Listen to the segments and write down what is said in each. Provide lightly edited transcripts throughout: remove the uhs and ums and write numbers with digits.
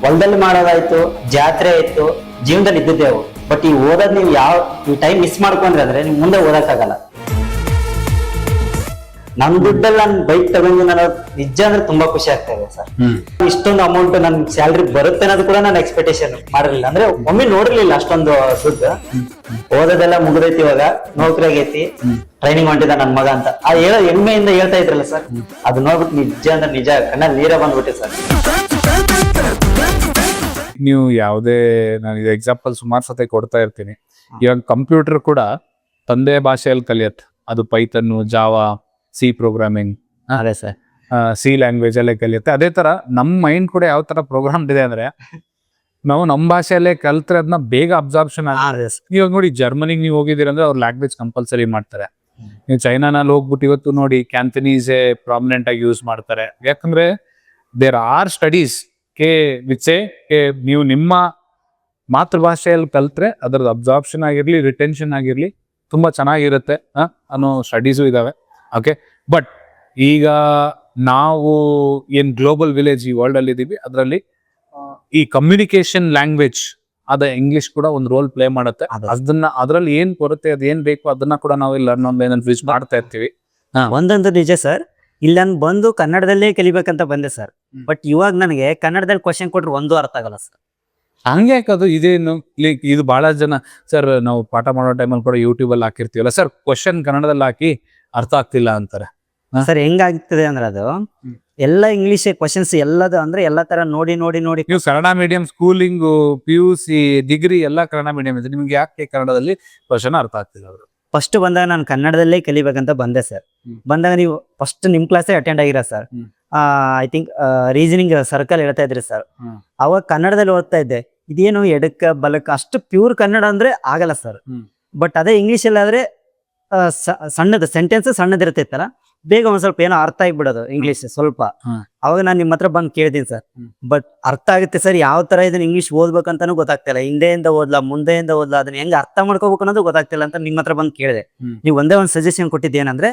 ಹೊಲದಲ್ಲಿ ಮಾಡೋದಾಯ್ತು, ಜಾತ್ರೆ ಆಯ್ತು, ಜೀವನದಲ್ಲಿ ಇದ್ದಿದ್ದೇವು. ಬಟ್ ಈ ಓದೋದ್ ನೀವು ಈ ಟೈಮ್ ಮಿಸ್ ಮಾಡ್ಕೊಂಡ್ರೆ ಅಂದ್ರೆ ನೀವು ಮುಂದೆ ಓದಕ್ಕಾಗಲ್ಲ. ನನ್ ದುಡ್ಡಲ್ಲಿ ನಾನು ಬೈಕ್ ತಗೊಂಡು ನಾನು ನಿಜ ಅಂದ್ರೆ ತುಂಬಾ ಖುಷಿ ಆಗ್ತಾ ಇದೆ ಸರ್. ಇಷ್ಟೊಂದು ಅಮೌಂಟ್ ನನ್ ಸ್ಯಾಲ್ರಿ ಬರುತ್ತೆ ಅನ್ನೋದು ಕೂಡ ನಾನು ಎಕ್ಸ್ಪೆಕ್ಟೇಷನ್ ಮಾಡಿರ್ಲಿಲ್ಲ. ಅಂದ್ರೆ ಒಮ್ಮೆ ನೋಡಿರ್ಲಿಲ್ಲ ಅಷ್ಟೊಂದು ದುಡ್ಡು. ಓದೋದೆಲ್ಲ ಮುಗ್ದೈತಿ, ಇವಾಗ ನೌಕರಿ ಆಗೈತಿ, ಟ್ರೈನಿಂಗ್ ಹೊಂಟಿದ ನನ್ ಮಗ ಅಂತ ಆ ಹೆಮ್ಮೆಯಿಂದ ಹೇಳ್ತಾ ಇದ್ರಲ್ಲ ಸರ್, ಅದು ನೋಡ್ಬಿಟ್ಟು ನಿಜ ಅಂದ್ರೆ ನಿಜ ಕಣ್ಣಲ್ಲಿ ನೀರ ಬಂದ್ಬಿಟ್ಟೆ ಸರ್. ನೀವು ಯಾವುದೇ ನಾನು ಇದು ಎಕ್ಸಾಂಪಲ್ ಸುಮಾರು ಸತಿ ಕೊಡ್ತಾ ಇರ್ತೀನಿ. ಇವಾಗ ಕಂಪ್ಯೂಟರ್ ಕೂಡ ತಂದೆ ಭಾಷೆಯಲ್ಲಿ ಕಲಿಯತ್ತೆ. ಅದು ಪೈಥನ್, ಜಾವಾ, ಸಿ ಪ್ರೋಗ್ರಾಮಿಂಗ್, ಅದೇ ಸರ್, ಸಿ ಲ್ಯಾಂಗ್ವೇಜ್ ಅಲ್ಲೇ ಕಲಿಯುತ್ತೆ. ಅದೇ ತರ ನಮ್ಮ ಮೈಂಡ್ ಕೂಡ ಯಾವ ತರ ಪ್ರೋಗ್ರಾಮ್ ಇದೆ ಅಂದ್ರೆ ನಾವು ನಮ್ಮ ಭಾಷೆಯಲ್ಲೇ ಕಲ್ತ್ರೆ ಅದನ್ನ ಬೇಗ ಅಬ್ಸಾರ್ಪ್ಷನ್ ಆಗುತ್ತೆ. ಇವಾಗ ನೋಡಿ, ಜರ್ಮನಿಗೆ ನೀವು ಹೋಗಿದ್ದೀರಂದ್ರೆ ಅವ್ರು ಲ್ಯಾಂಗ್ವೇಜ್ ಕಂಪಲ್ಸರಿ ಮಾಡ್ತಾರೆ. ನೀವು ಚೈನಾನಲ್ಲಿ ಹೋಗ್ಬಿಟ್ಟು ಇವತ್ತು ನೋಡಿ ಕ್ಯಾಂಥನೀಸ್ ಪ್ರಾಮಿನೆಂಟ್ ಆಗಿ ಯೂಸ್ ಮಾಡ್ತಾರೆ. ಯಾಕಂದ್ರೆ ದೇರ್ ಆರ್ ಸ್ಟಡೀಸ್ ನೀವು ನಿಮ್ಮ ಮಾತೃಭಾಷೆಯಲ್ಲಿ ಕಲ್ತ್ರೆ ಅದರದ್ದು ಅಬ್ಸಾರ್ಪ್ಷನ್ ಆಗಿರ್ಲಿ, ರಿಟೆನ್ಷನ್ ಆಗಿರ್ಲಿ ತುಂಬಾ ಚೆನ್ನಾಗಿರುತ್ತೆ ಅನ್ನೋ ಸ್ಟಡೀಸು ಇದಾವೆ. ಓಕೆ, ಬಟ್ ಈಗ ನಾವು ಏನ್ ಗ್ಲೋಬಲ್ ವಿಲೇಜ್ ಈ ವರ್ಲ್ಡ್ ಅಲ್ಲಿ ಇದೀವಿ, ಅದರಲ್ಲಿ ಈ ಕಮ್ಯುನಿಕೇಶನ್ ಲ್ಯಾಂಗ್ವೇಜ್ ಅದ ಇಂಗ್ಲಿಷ್ ಕೂಡ ಒಂದು ರೋಲ್ ಪ್ಲೇ ಮಾಡುತ್ತೆ. ಅದನ್ನ ಅದ್ರಲ್ಲಿ ಏನ್ ಕೊರುತ್ತೆ, ಅದ್ ಏನ್ ಬೇಕು ಅದನ್ನ ಕೂಡ ನಾವು ಲರ್ನ್ ಆನ್ಲೈನ್ ಯೂಸ್ ಮಾಡ್ತಾ ಇರ್ತೀವಿ. ಒಂದಂತೂ ನಿಜ ಸರ್, ಇಲ್ಲಿ ನಾನು ಬಂದು ಕನ್ನಡದಲ್ಲೇ ಕಲಿಬೇಕಂತ ಬಂದೆ ಸರ್. ಬಟ್ ಇವಾಗ ನನಗೆ ಕನ್ನಡದಲ್ಲಿ ಕ್ವಶನ್ ಕೊಟ್ರೆ ಒಂದು ಅರ್ಥ ಆಗಲ್ಲ ಸರ್. ಹಂಗೆ ಅದು ಇದೇನು ಇದು ಬಹಳ ಜನ ಸರ್, ನಾವು ಪಾಠ ಮಾಡೋ ಟೈಮಲ್ಲಿ ಕೂಡ ಯೂಟ್ಯೂಬ್ ಅಲ್ಲಿ ಹಾಕಿರ್ತೀವಲ್ಲ ಸರ್, ಕ್ವಶನ್ ಕನ್ನಡದಲ್ಲಿ ಹಾಕಿ ಅರ್ಥ ಆಗ್ತಿಲ್ಲ ಅಂತಾರೆ. ಸರ್ ಹೆಂಗಾಗ್ತದೆ ಅಂದ್ರೆ ಅದು ಎಲ್ಲ ಇಂಗ್ಲಿಷ್ ಕ್ವಶನ್ಸ್ ಎಲ್ಲದು ಅಂದ್ರೆ ಎಲ್ಲಾ ತರ ನೋಡಿ ನೋಡಿ ನೋಡಿ. ನೀವು Kannada medium schooling, PUC, degree ಎಲ್ಲ ಕನ್ನಡ ಮೀಡಿಯಂ ಇದೆ, ನಿಮ್ಗೆ ಯಾಕೆ ಕನ್ನಡದಲ್ಲಿ ಕ್ವಶನ್ ಅರ್ಥ ಆಗ್ತಿಲ್ಲ? ಅವರು ಫಸ್ಟ್ ಬಂದಾಗ ನಾನು ಕನ್ನಡದಲ್ಲೇ ಕಲಿಬೇಕಂತ ಬಂದೆ ಸರ್. ಬಂದಾಗ ನೀವು ಫಸ್ಟ್ ನಿಮ್ ಕ್ಲಾಸೇ ಅಟೆಂಡ್ ಆಗಿರ sir. I think reasoning circle ಹೇಳ್ತಾ ಇದ್ರಿ ಸರ್. ಅವಾಗ ಕನ್ನಡದಲ್ಲಿ ಓದ್ತಾ ಇದ್ದೆ. ಇದೇನು ಎಡಕ್ಕ ಬಲಕ್ಕ ಅಷ್ಟು ಪ್ಯೂರ್ ಕನ್ನಡ ಅಂದ್ರೆ ಆಗಲ್ಲ ಸರ್. ಬಟ್ ಅದೇ ಇಂಗ್ಲಿಷ್ ಅಲ್ಲಿ ಆದ್ರೆ ಸಣ್ಣದ ಸೆಂಟೆನ್ಸ್ ಸಣ್ಣದಿರ್ತೈತಲ್ಲ, ಬೇಗ ಒಂದ್ ಸ್ವಲ್ಪ ಏನೋ ಅರ್ಥ ಆಗಿಬಿಡೋದು ಇಂಗ್ಲಿಷ್ ಸ್ವಲ್ಪ. ಅವಾಗ ನಾನು ನಿಮ್ಮ ಹತ್ರ ಬಂದು ಕೇಳ್ತೀನಿ ಸರ್. ಬಟ್ ಅರ್ಥ ಆಗುತ್ತೆ ಸರ್, ಯಾವ ತರ ಇದನ್ನ ಇಂಗ್ಲಿಷ್ ಓದ್ಬೇಕಂತಾನು ಗೊತ್ತಾಗ್ತಿಲ್ಲ. ಹಿಂದೆಯಿಂದ ಓದ್ಲಾ ಮುಂದೆಯಿಂದ ಓದ್ಲಾ ಅದನ್ನ ಹೆಂಗ್ ಅರ್ಥ ಮಾಡ್ಕೋಬೇಕು ಅನ್ನೋದು ಗೊತ್ತಾಗ್ತಿಲ್ಲ ಅಂತ ನಿಮ್ಮ ಹತ್ರ ಬಂದು ಕೇಳಿದೆ. ನೀವು ಒಂದೇ ಒಂದು ಸಜೆಷನ್ ಕೊಟ್ಟಿದ್ದೇನಂದ್ರೆ,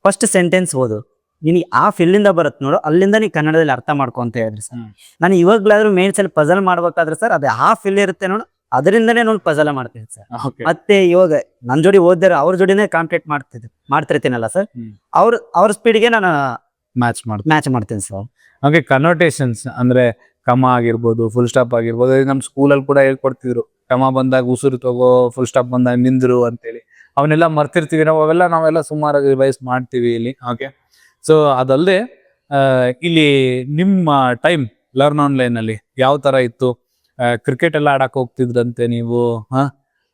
ಫಸ್ಟ್ ಸೆಂಟೆನ್ಸ್ ಓದು, ನಿನಗೆ ಆ ಫಿಲ್ಲಿಂದ ಬರುತ್ತೆ ನೋಡು, ಅಲ್ಲಿಂದ ನೀ ಕನ್ನಡದಲ್ಲಿ ಅರ್ಥ ಮಾಡ್ಕೊ ಅಂತ ಹೇಳಿದ್ರಿ ಸರ್. ನಾನು ಇವಾಗ್ಲಾದ್ರೂ ಮೇನ್ಸ್ ಅಲ್ಲಿ ಪಜಲ್ ಮಾಡ್ಬೇಕಾದ್ರೆ ಸರ್, ಅದು ಆ ಫಿಲ್ ಇರುತ್ತೆ ನೋಡು, ಅದರಿಂದನೇ ನೋಡಿ ಪಜಲ ಮಾಡ್ತೀನಿ ಸರ್. ಮತ್ತೆ ಇವಾಗ ನನ್ ಜೋಡಿ ಓದಿದ್ರೆ ಅವ್ರ ಜೋಡಿನೇ ಕಾಂಪಿಟೇಟ್ ಮಾಡ್ತಿರ್ತೀನಲ್ಲ ಸರ್, ಅವ್ರ ಸ್ಪೀಡ್ಗೆ ನಾನು ಮ್ಯಾಚ್ ಮಾಡ್ತೀನಿ ಸರ್. ಹಾಗೆ ಕನ್ನೋಟೇಷನ್ಸ್ ಅಂದ್ರೆ ಕಮ ಆಗಿರ್ಬೋದು, ಫುಲ್ ಸ್ಟಾಪ್ ಆಗಿರ್ಬೋದು, ನಮ್ ಸ್ಕೂಲಲ್ಲಿ ಕೂಡ ಹೇಳ್ಕೊಡ್ತಿದ್ರು. ಕಮ ಬಂದಾಗ ಉಸಿರು ತಗೋ, ಫುಲ್ ಸ್ಟಾಪ್ ಬಂದಾಗ ನಿಂದ್ರು ಅಂತೇಳಿ. ಅವನ್ನೆಲ್ಲ ಮರ್ತಿರ್ತೀವಿ ನಾವು, ನಾವೆಲ್ಲ ಸುಮಾರಾಗಿ ರಿವೈಸ್ ಮಾಡ್ತೀವಿ ಇಲ್ಲಿ. ಓಕೆ, ಸೊ ಅದಲ್ಲದೆ ಇಲ್ಲಿ ನಿಮ್ಮ ಟೈಮ್ ಲರ್ನ್ ಆನ್ಲೈನ್ ಅಲ್ಲಿ ಯಾವ ತರ ಇತ್ತು? ಕ್ರಿಕೆಟ್ ಎಲ್ಲ ಆಡಕ್ ಹೋಗ್ತಿದ್ರಂತೆ ನೀವು,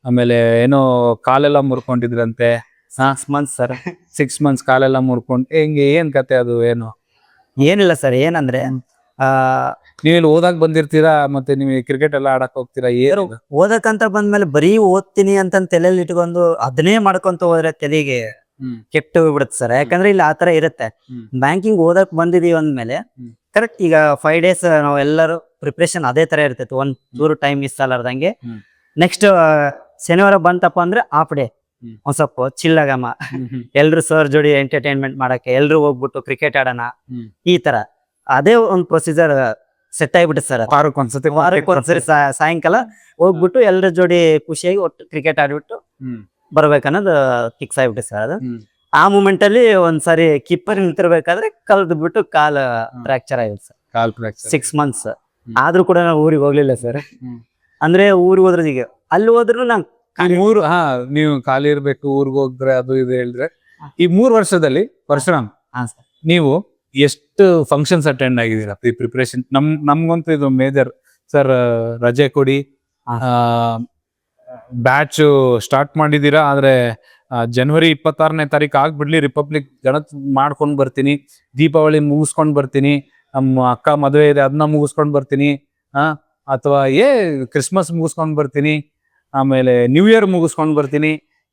ಆಮೇಲೆ ಏನೋ ಕಾಲೆಲ್ಲ ಮುರ್ಕೊಂಡಿದ್ರಂತೆ. 6 months ಸರ್. 6 months ಕಾಲೆಲ್ಲ ಮುರ್ಕೊಂಡು ಹೆಂಗೆ, ಏನ್ ಕತೆ ಅದು? ಏನು ಏನಿಲ್ಲ ಸರ್, ಏನಂದ್ರೆ ನೀವೆಲ್ಲಿ ಓದಾಕ್ ಬಂದಿರ್ತೀರಾ, ಮತ್ತೆ ನೀವು ಕ್ರಿಕೆಟ್ ಎಲ್ಲ ಆಡಕ್ ಹೋಗ್ತೀರಾ? ಏನು ಓದಕ್ಕಂತ ಬಂದ್ಮೇಲೆ ಬರೀ ಓದ್ತೀನಿ ಅಂತ ತಲೆಯಲ್ಲಿ ಇಟ್ಕೊಂಡು ಅದನ್ನೇ ಮಾಡ್ಕೊಂತ ಹೋದ್ರೆ ತಲೆಗೆ ಕೆಟ್ಟು ಹೋಗ್ಬಿಡುತ್ತೆ ಸರ್. ಯಾಕಂದ್ರೆ ಇಲ್ಲಿ ಆತರ ಇರುತ್ತೆ. ಬ್ಯಾಂಕಿಂಗ್ ಓದಕ್ ಬಂದಿದೀವಿ ಅಂದ್ಮೇಲೆ ಕರೆಕ್ಟ್ ಈಗ 5 days ನಾವು ಎಲ್ಲರೂ ಪ್ರಿಪ್ರೇಷನ್ ಅದೇ ತರ ಇರ್ತೈತಿ, ಒಂದ್ ಚೂರು ಟೈಮ್ ಮಿಸ್ ಅಲಾರ್ದಂಗೆ. ನೆಕ್ಸ್ಟ್ ಶನಿವಾರ ಬಂತಪ್ಪ ಅಂದ್ರೆ ಹಾಫ್ ಡೇ ಒಂದ್ ಸ್ವಲ್ಪ ಚಿಲ್ಲಗಮ್ಮ, ಎಲ್ರು ಸರ್ ಜೋಡಿ ಎಂಟರ್ಟೈನ್ಮೆಂಟ್ ಮಾಡಕ್ಕೆ ಎಲ್ರು ಹೋಗ್ಬಿಟ್ಟು ಕ್ರಿಕೆಟ್ ಆಡೋಣ, ಈ ತರ ಅದೇ ಒಂದು ಪ್ರೊಸೀಜರ್ ಸೆಟ್ ಆಗಿಬಿಟ್ಟೆ ಸರ್. ವಾರಕ್ಕೊಂದ್ಸರಿ ಸಾಯಂಕಾಲ ಹೋಗ್ಬಿಟ್ಟು ಎಲ್ಲರ ಜೋಡಿ ಖುಷಿಯಾಗಿ ಒಟ್ಟು ಕ್ರಿಕೆಟ್ ಆಡ್ಬಿಟ್ಟು ಬರ್ಬೇಕನ್ನೋದು ಫಿಕ್ಸ್ ಆಗಿಬಿಟ್ಟೆ ಸರ್. ಅದು ಆ ಮೂಮೆಂಟ್ ಅಲ್ಲಿ ಒಂದ್ಸರಿ ಕೀಪರ್ ನಿಂತಿರ್ಬೇಕಾದ್ರೆ ಕಲ್ದು ಬಿಟ್ಟು ಕಾಲ್ ಫ್ರಾಕ್ಚರ್ ಆಗಿತ್ತು ಸರ್. 6 months ಆದ್ರೂ ಕೂಡ ನಾವು ಊರಿಗೆ ಹೋಗ್ಲಿಲ್ಲ ಸರ್. ಅಂದ್ರೆ ಊರಿಗೆ ಹೋದ್ರೆ ಈಗ ಅಲ್ಲಿ ಹೋದ್ರು ನಾನು ನೀವು ಖಾಲಿ ಇರ್ಬೇಕು, ಊರಿಗೆ ಹೋದ್ರೆ ಅದು ಇದು ಹೇಳಿದ್ರೆ, ಈ 3 ವರ್ಷದಲ್ಲಿ ಪರಶುರಾಮ್ ನೀವು ಎಷ್ಟು ಫಂಕ್ಷನ್ಸ್ ಅಟೆಂಡ್ ಆಗಿದ್ದೀರಾ? ಪ್ರಿಪ್ರೇಷನ್ ನಮ್ಗಂತೂ ಇದು ಮೇಜರ್ ಸರ್. ರಜೆ ಕೊಡಿ, ಬ್ಯಾಚ್ ಸ್ಟಾರ್ಟ್ ಮಾಡಿದೀರಾ, ಆದ್ರೆ ಜನವರಿ 26ನೇ ತಾರೀಕು ಆಗ್ಬಿಡ್ಲಿ, ರಿಪಬ್ಲಿಕ್ ಗಣತ್ ಮಾಡ್ಕೊಂಡ್ ಬರ್ತೀನಿ, ದೀಪಾವಳಿ ಮುಗಿಸ್ಕೊಂಡ್ ಬರ್ತೀನಿ, ನಮ್ಮ ಅಕ್ಕ ಮದುವೆ ಇದೆ ಅದನ್ನ ಮುಗಿಸ್ಕೊಂಡ್ ಬರ್ತೀನಿ, ಅಥವಾ ಕ್ರಿಸ್ಮಸ್ ಮುಗಿಸ್ಕೊಂಡ್ ಬರ್ತೀನಿ, ಆಮೇಲೆ ನ್ಯೂ ಇಯರ್ ಮುಗಿಸ್ಕೊಂಡ್ ಬರ್ತೀನಿ,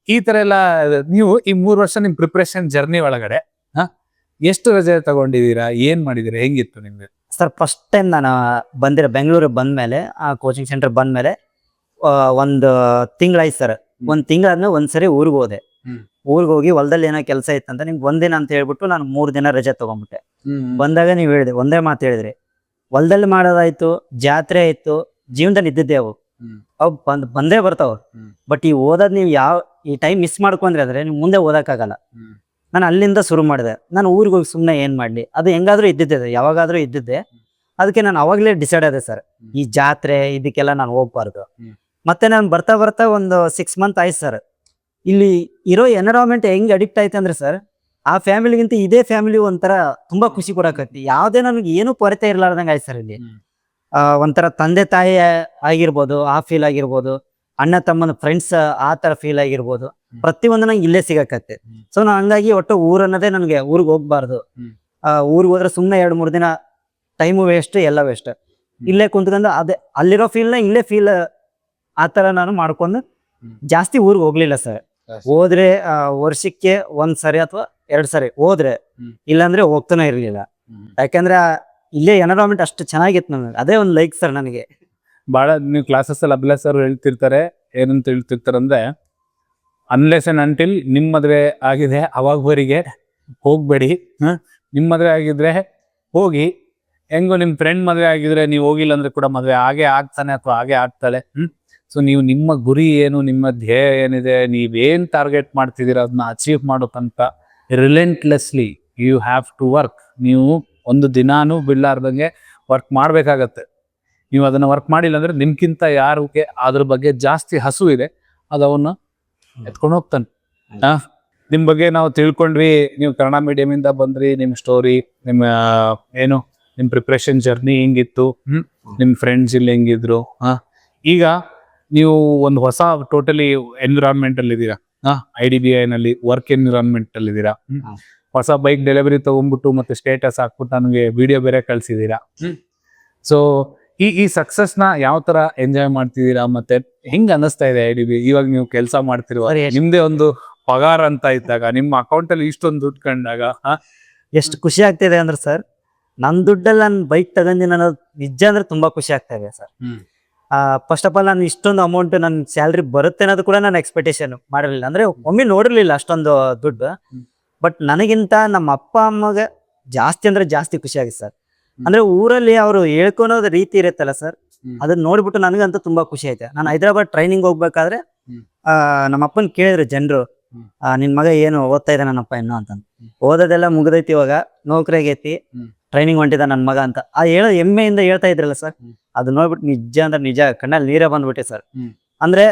ಈ ತರ ಎಲ್ಲ. ನೀವು ಈ 3 ವರ್ಷ ನಿಮ್ ಪ್ರಿಪ್ರೇಷನ್ ಜರ್ನಿ ಒಳಗಡೆ ಎಷ್ಟು ರಜೆ ತಗೊಂಡಿದ್ದೀರಾ, ಏನ್ ಮಾಡಿದೀರಾ, ಹೆಂಗಿತ್ತು ನಿಮ್ಗೆ? ಸರ್ ಫಸ್ಟ್ ಟೈಮ್ ನಾನು ಬೆಂಗಳೂರಿಗೆ ಬಂದ್ಮೇಲೆ, ಆ ಕೋಚಿಂಗ್ ಸೆಂಟರ್ ಬಂದ್ಮೇಲೆ ಒಂದು ತಿಂಗಳಾಯ್ತು ಸರ್. ಒಂದ್ ತಿಂಗಳಾದ್ಮೇಲೆ ಒಂದ್ಸರಿ ಊರಿಗೆ ಹೋದೆ. ಊರಿಗೆ ಹೋಗಿ ಹೊಲದಲ್ಲಿ ಏನೋ ಕೆಲಸ ಇತ್ತಂತ ನಿಮ್ಗೆ ಒಂದಿನ ಅಂತ ಹೇಳ್ಬಿಟ್ಟು ನಾನು 3 ದಿನ ರಜೆ ತಗೊಂಡ್ಬಿಟ್ಟೆ. ಬಂದಾಗ ನೀವ್ ಹೇಳಿದೆ ಒಂದೇ ಮಾತು ಹೇಳಿದ್ರಿ, ಹೊಲದಲ್ಲಿ ಮಾಡೋದಾಯ್ತು, ಜಾತ್ರೆ ಆಯ್ತು, ಜೀವನದಲ್ಲಿ ಇದ್ದಿದ್ದೆ ಅವು ಅವು ಬಂದೇ ಬರ್ತಾವ. ಬಟ್ ಈ ಓದೋದ್ ನೀವು ಈ ಟೈಮ್ ಮಿಸ್ ಮಾಡ್ಕೊಂಡ್ರೆ ಅಂದ್ರೆ ನೀವು ಮುಂದೆ ಓದಕ್ಕಾಗಲ್ಲ. ನಾನು ಅಲ್ಲಿಂದ ಶುರು ಮಾಡಿದೆ. ನಾನು ಊರಿಗೆ ಹೋಗಿ ಸುಮ್ಮನೆ ಏನ್ ಮಾಡ್ಲಿ, ಅದು ಹೆಂಗಾದ್ರೂ ಇದ್ದಿದ್ದೆ, ಯಾವಾಗಾದ್ರೂ ಇದ್ದಿದ್ದೆ. ಅದಕ್ಕೆ ನಾನು ಅವಾಗ್ಲೇ ಡಿಸೈಡ್ ಆದೆ ಸರ್, ಈ ಜಾತ್ರೆ ಇದಕ್ಕೆಲ್ಲ ನಾನು ಹೋಗ್ಬಾರ್ದು. ಮತ್ತೆ ನಾನು ಬರ್ತಾ ಬರ್ತಾ ಒಂದು 6 ಮಂತ್ ಆಯ್ತು ಸರ್. ಇಲ್ಲಿ ಇರೋ ಎನ್ವಿರಾನ್ಮೆಂಟ್ ಹೆಂಗ್ ಅಡಿಕ್ಟ್ ಆಯ್ತು ಅಂದ್ರೆ ಸರ್, ಆ ಫ್ಯಾಮಿಲಿಗಿಂತ ಇದೇ ಫ್ಯಾಮಿಲಿ ಒಂಥರ ತುಂಬಾ ಖುಷಿ ಕೊಡಕತ್ತಿ. ಯಾವ್ದೇ ನನಗೆ ಏನು ಕೊರತೆ ಇರ್ಲಾರ್ದಂಗ ಆಯ್ತು ಸರ್ ಇಲ್ಲಿ. ಒಂಥರ ತಂದೆ ತಾಯಿ ಆಗಿರ್ಬೋದು, ಆ ಫೀಲ್ ಆಗಿರ್ಬೋದು, ಅಣ್ಣ ತಮ್ಮನ ಫ್ರೆಂಡ್ಸ್ ಆ ತರ ಫೀಲ್ ಆಗಿರ್ಬೋದು, ಪ್ರತಿಯೊಂದು ನಂಗೆ ಇಲ್ಲೇ ಸಿಗಕತ್ತೆ. ಸೊ ನಾನು ಹಂಗಾಗಿ ಒಟ್ಟು ಊರನ್ನದೇ ನನಗೆ ಊರಿಗೆ ಹೋಗ್ಬಾರ್ದು. ಊರಿಗೆ ಹೋದ್ರೆ ಸುಮ್ಮನೆ 2-3 ದಿನ ಟೈಮು ವೇಸ್ಟ್, ಎಲ್ಲ ವೇಸ್ಟ್. ಇಲ್ಲೇ ಕುಂತ್ಕೊಂಡು ಅದೇ ಅಲ್ಲಿರೋ ಫೀಲ್ನ ಇಲ್ಲೇ ಫೀಲ್ ಆ ತರ ನಾನು ಮಾಡ್ಕೊಂಡು ಜಾಸ್ತಿ ಊರಿಗೆ ಹೋಗ್ಲಿಲ್ಲ ಸರ್. ಹೋದ್ರೆ ವರ್ಷಕ್ಕೆ 1 ಸರಿ ಅಥವಾ 2 ಸರಿ ಹೋದ್ರೆ, ಇಲ್ಲಾಂದ್ರೆ ಹೋಗ್ತಾನೆ ಇರ್ಲಿಲ್ಲ. ಯಾಕಂದ್ರೆ ಇಲ್ಲೇ ಎನ್ವಿರಾನ್ಮೆಂಟ್ ಅಷ್ಟು ಚೆನ್ನಾಗಿತ್ತು ನನಗೆ, ಅದೇ ಒಂದು ಲೈಕ್ ಸರ್ ನನಗೆ. ಬಹಳ ನೀವು ಕ್ಲಾಸಸ್ ಅಲ್ಲಿ ಅಭಿಲಾಷ್ ಸರ್ ಹೇಳ್ತಿರ್ತಾರೆ, ಏನಂತ ಹೇಳ್ತಿರ್ತಾರೆ ಅಂದ್ರೆ, ಅನ್ಲೆಸ್ ಅಂಡ್ ಅಂಟಿಲ್ ನಿಮ್ ಮದ್ವೆ ಆಗಿದೆ ಅವಾಗವರೆಗೆ ಹೋಗ್ಬೇಡಿ. ನಿಮ್ ಮದ್ವೆ ಆಗಿದ್ರೆ ಹೋಗಿ, ಹೆಂಗೋ ನಿಮ್ ಫ್ರೆಂಡ್ ಮದ್ವೆ ಆಗಿದ್ರೆ ನೀವು ಹೋಗಿಲ್ಲ ಅಂದ್ರೆ ಕೂಡ ಮದ್ವೆ ಹಾಗೆ ಆಗ್ತಾನೆ ಅಥವಾ ಹಾಗೆ ಆಗ್ತಾಳೆ. ಸೊ ನೀವು ನಿಮ್ಮ ಗುರಿ ಏನು, ನಿಮ್ಮ ಧ್ಯೇಯ ಏನಿದೆ, ನೀವೇನ್ ಟಾರ್ಗೆಟ್ ಮಾಡ್ತಿದ್ದೀರ ಅದನ್ನ ಅಚೀವ್ ಮಾಡೋ ತನಕ ರಿಲೆಂಟ್ಲೆಸ್ಲಿ ಯು ಹ್ಯಾವ್ ಟು ವರ್ಕ್. ನೀವು ಒಂದು ದಿನಾನು ಬಿಡ್ಲಾರ್ದಂಗೆ ವರ್ಕ್ ಮಾಡ್ಬೇಕಾಗತ್ತೆ. ನೀವು ಅದನ್ನ ವರ್ಕ್ ಮಾಡಿಲ್ಲ ಅಂದ್ರೆ ನಿಮ್ಗಿಂತ ಯಾರಿಗೆ ಅದ್ರ ಬಗ್ಗೆ ಜಾಸ್ತಿ ಹಸು ಇದೆ ಅದು ಅವನ್ನ ಎತ್ಕೊಂಡು ಹೋಗ್ತಾನೆ. ನಿಮ್ ಬಗ್ಗೆ ನಾವು ತಿಳ್ಕೊಂಡ್ವಿ, ನೀವು ಕನ್ನಡ ಮೀಡಿಯಂ ಇಂದ ಬಂದ್ರಿ, ನಿಮ್ ಸ್ಟೋರಿ, ನಿಮ್ಮ ಏನು ನಿಮ್ ಪ್ರಿಪ್ರೇಷನ್ ಜರ್ನಿ ಹೆಂಗಿತ್ತು, ನಿಮ್ ಫ್ರೆಂಡ್ಸ್ ಇಲ್ಲಿ ಹೆಂಗಿದ್ರು. ಈಗ ನೀವು ಒಂದು ಹೊಸ ಟೋಟಲಿ ಎನ್ವಿರಾನ್ಮೆಂಟ್ ಅಲ್ಲಿ ಇದ್ದೀರಾ. IDBI ನಲ್ಲಿ ವರ್ಕ್ ಎನ್ವಿರಾನ್ಮೆಂಟ್ ಅಲ್ಲಿ ಇದ್ದೀರಾ. ಹೊಸ ಬೈಕ್ ಡೆಲಿವರಿ ತಗೊಂಡ್ಬಿಟ್ಟು ಮತ್ತೆ ಸ್ಟೇಟಸ್ ಹಾಕ್ಬಿಟ್ಟು ನನಗೆ ವಿಡಿಯೋ ಬೇರೆ ಕಳ್ಸಿದೀರಾ. ಸೊ ಈ ಸಕ್ಸಸ್ ನ ಯಾವ ತರ ಎಂಜಾಯ್ ಮಾಡ್ತಿದ್ದೀರಾ, ಮತ್ತೆ ಹೆಂಗ್ ಅನ್ನಿಸ್ತಾ ಇದೆ IDBI ಇವಾಗ ನೀವು ಕೆಲಸ ಮಾಡ್ತಿರುವ, ನಿಮ್ದೇ ಒಂದು ಪಗಾರ ಅಂತ ಇದ್ದಾಗ, ನಿಮ್ಮ ಅಕೌಂಟ್ ಅಲ್ಲಿ ಇಷ್ಟೊಂದು ದುಡ್ಡು ಕಂಡಾಗ ಎಷ್ಟು ಖುಷಿ ಆಗ್ತಿದೆ ಅಂದ್ರೆ ಸರ್, ನನ್ನ ದುಡ್ಡಲ್ಲಿ ನಾನು ಬೈಕ್ ತಗೊಂಡಿನ ಅನ್ನೋದು ನಿಜ ಅಂದ್ರೆ ತುಂಬಾ ಖುಷಿ ಆಗ್ತಾ ಇದೆ ಸರ್. ಫಸ್ಟ್ ಆಫ್ ಆಲ್ ನಾನು ಇಷ್ಟೊಂದು ಅಮೌಂಟ್ ನನ್ನ ಸ್ಯಾಲ್ರಿ ಬರುತ್ತೆ ಅನ್ನೋದು ಕೂಡ ನಾನು ಎಕ್ಸ್ಪೆಕ್ಟೇಷನ್ ಮಾಡಿರಲಿಲ್ಲ. ಅಂದ್ರೆ ಒಮ್ಮೆ ನೋಡಿರ್ಲಿಲ್ಲ ಅಷ್ಟೊಂದು ದುಡ್ಡು. ಬಟ್ ನನಗಿಂತ ನಮ್ಮ ಅಪ್ಪ ಅಮ್ಮಗೆ ಜಾಸ್ತಿ ಅಂದ್ರೆ ಜಾಸ್ತಿ ಖುಷಿ ಆಗಿದೆ ಸರ್. ಅಂದ್ರೆ ಊರಲ್ಲಿ ಅವರು ಹೇಳ್ಕೊಳೋದು ರೀತಿ ಇರುತ್ತಲ್ಲ ಸರ್, ಅದನ್ನ ನೋಡ್ಬಿಟ್ಟು ನನಗಂತೂ ತುಂಬಾ ಖುಷಿ ಐತೆ. ನಾನು ಹೈದರಾಬಾದ್ ಟ್ರೈನಿಂಗ್ ಹೋಗ್ಬೇಕಾದ್ರೆ ನಮ್ಮ ಅಪ್ಪನ್ ಕೇಳಿದ್ರು ಜನರು, ನಿನ್ ಮಗ ಏನು ಓದ್ತಾ ಇದ್ದ ನನ್ನಪ್ಪ ಇನ್ನು ಅಂತ. ಓದೋದೆಲ್ಲ ಮುಗ್ದೈತಿ, ಇವಾಗ ನೌಕರಿ ಆಗೈತಿ, ಟ್ರೈನಿಂಗ್ ಹೊಂಟಿದ ನನ್ ಮಗ ಅಂತ ಹೇಳೋ ಹೆಮ್ಮೆಯಿಂದ ಹೇಳ್ತಾ ಇದ್ರಲ್ಲ ಸರ್, ಅದು ನೋಡ್ಬಿಟ್ಟು ನಿಜ ಅಂದ್ರೆ ನಿಜ ಕಣ್ಣಲ್ಲಿ ನೀರೇ ಬಂದ್ಬಿಟ್ಟೆ ಸರ್. ಅಂದ್ರೆ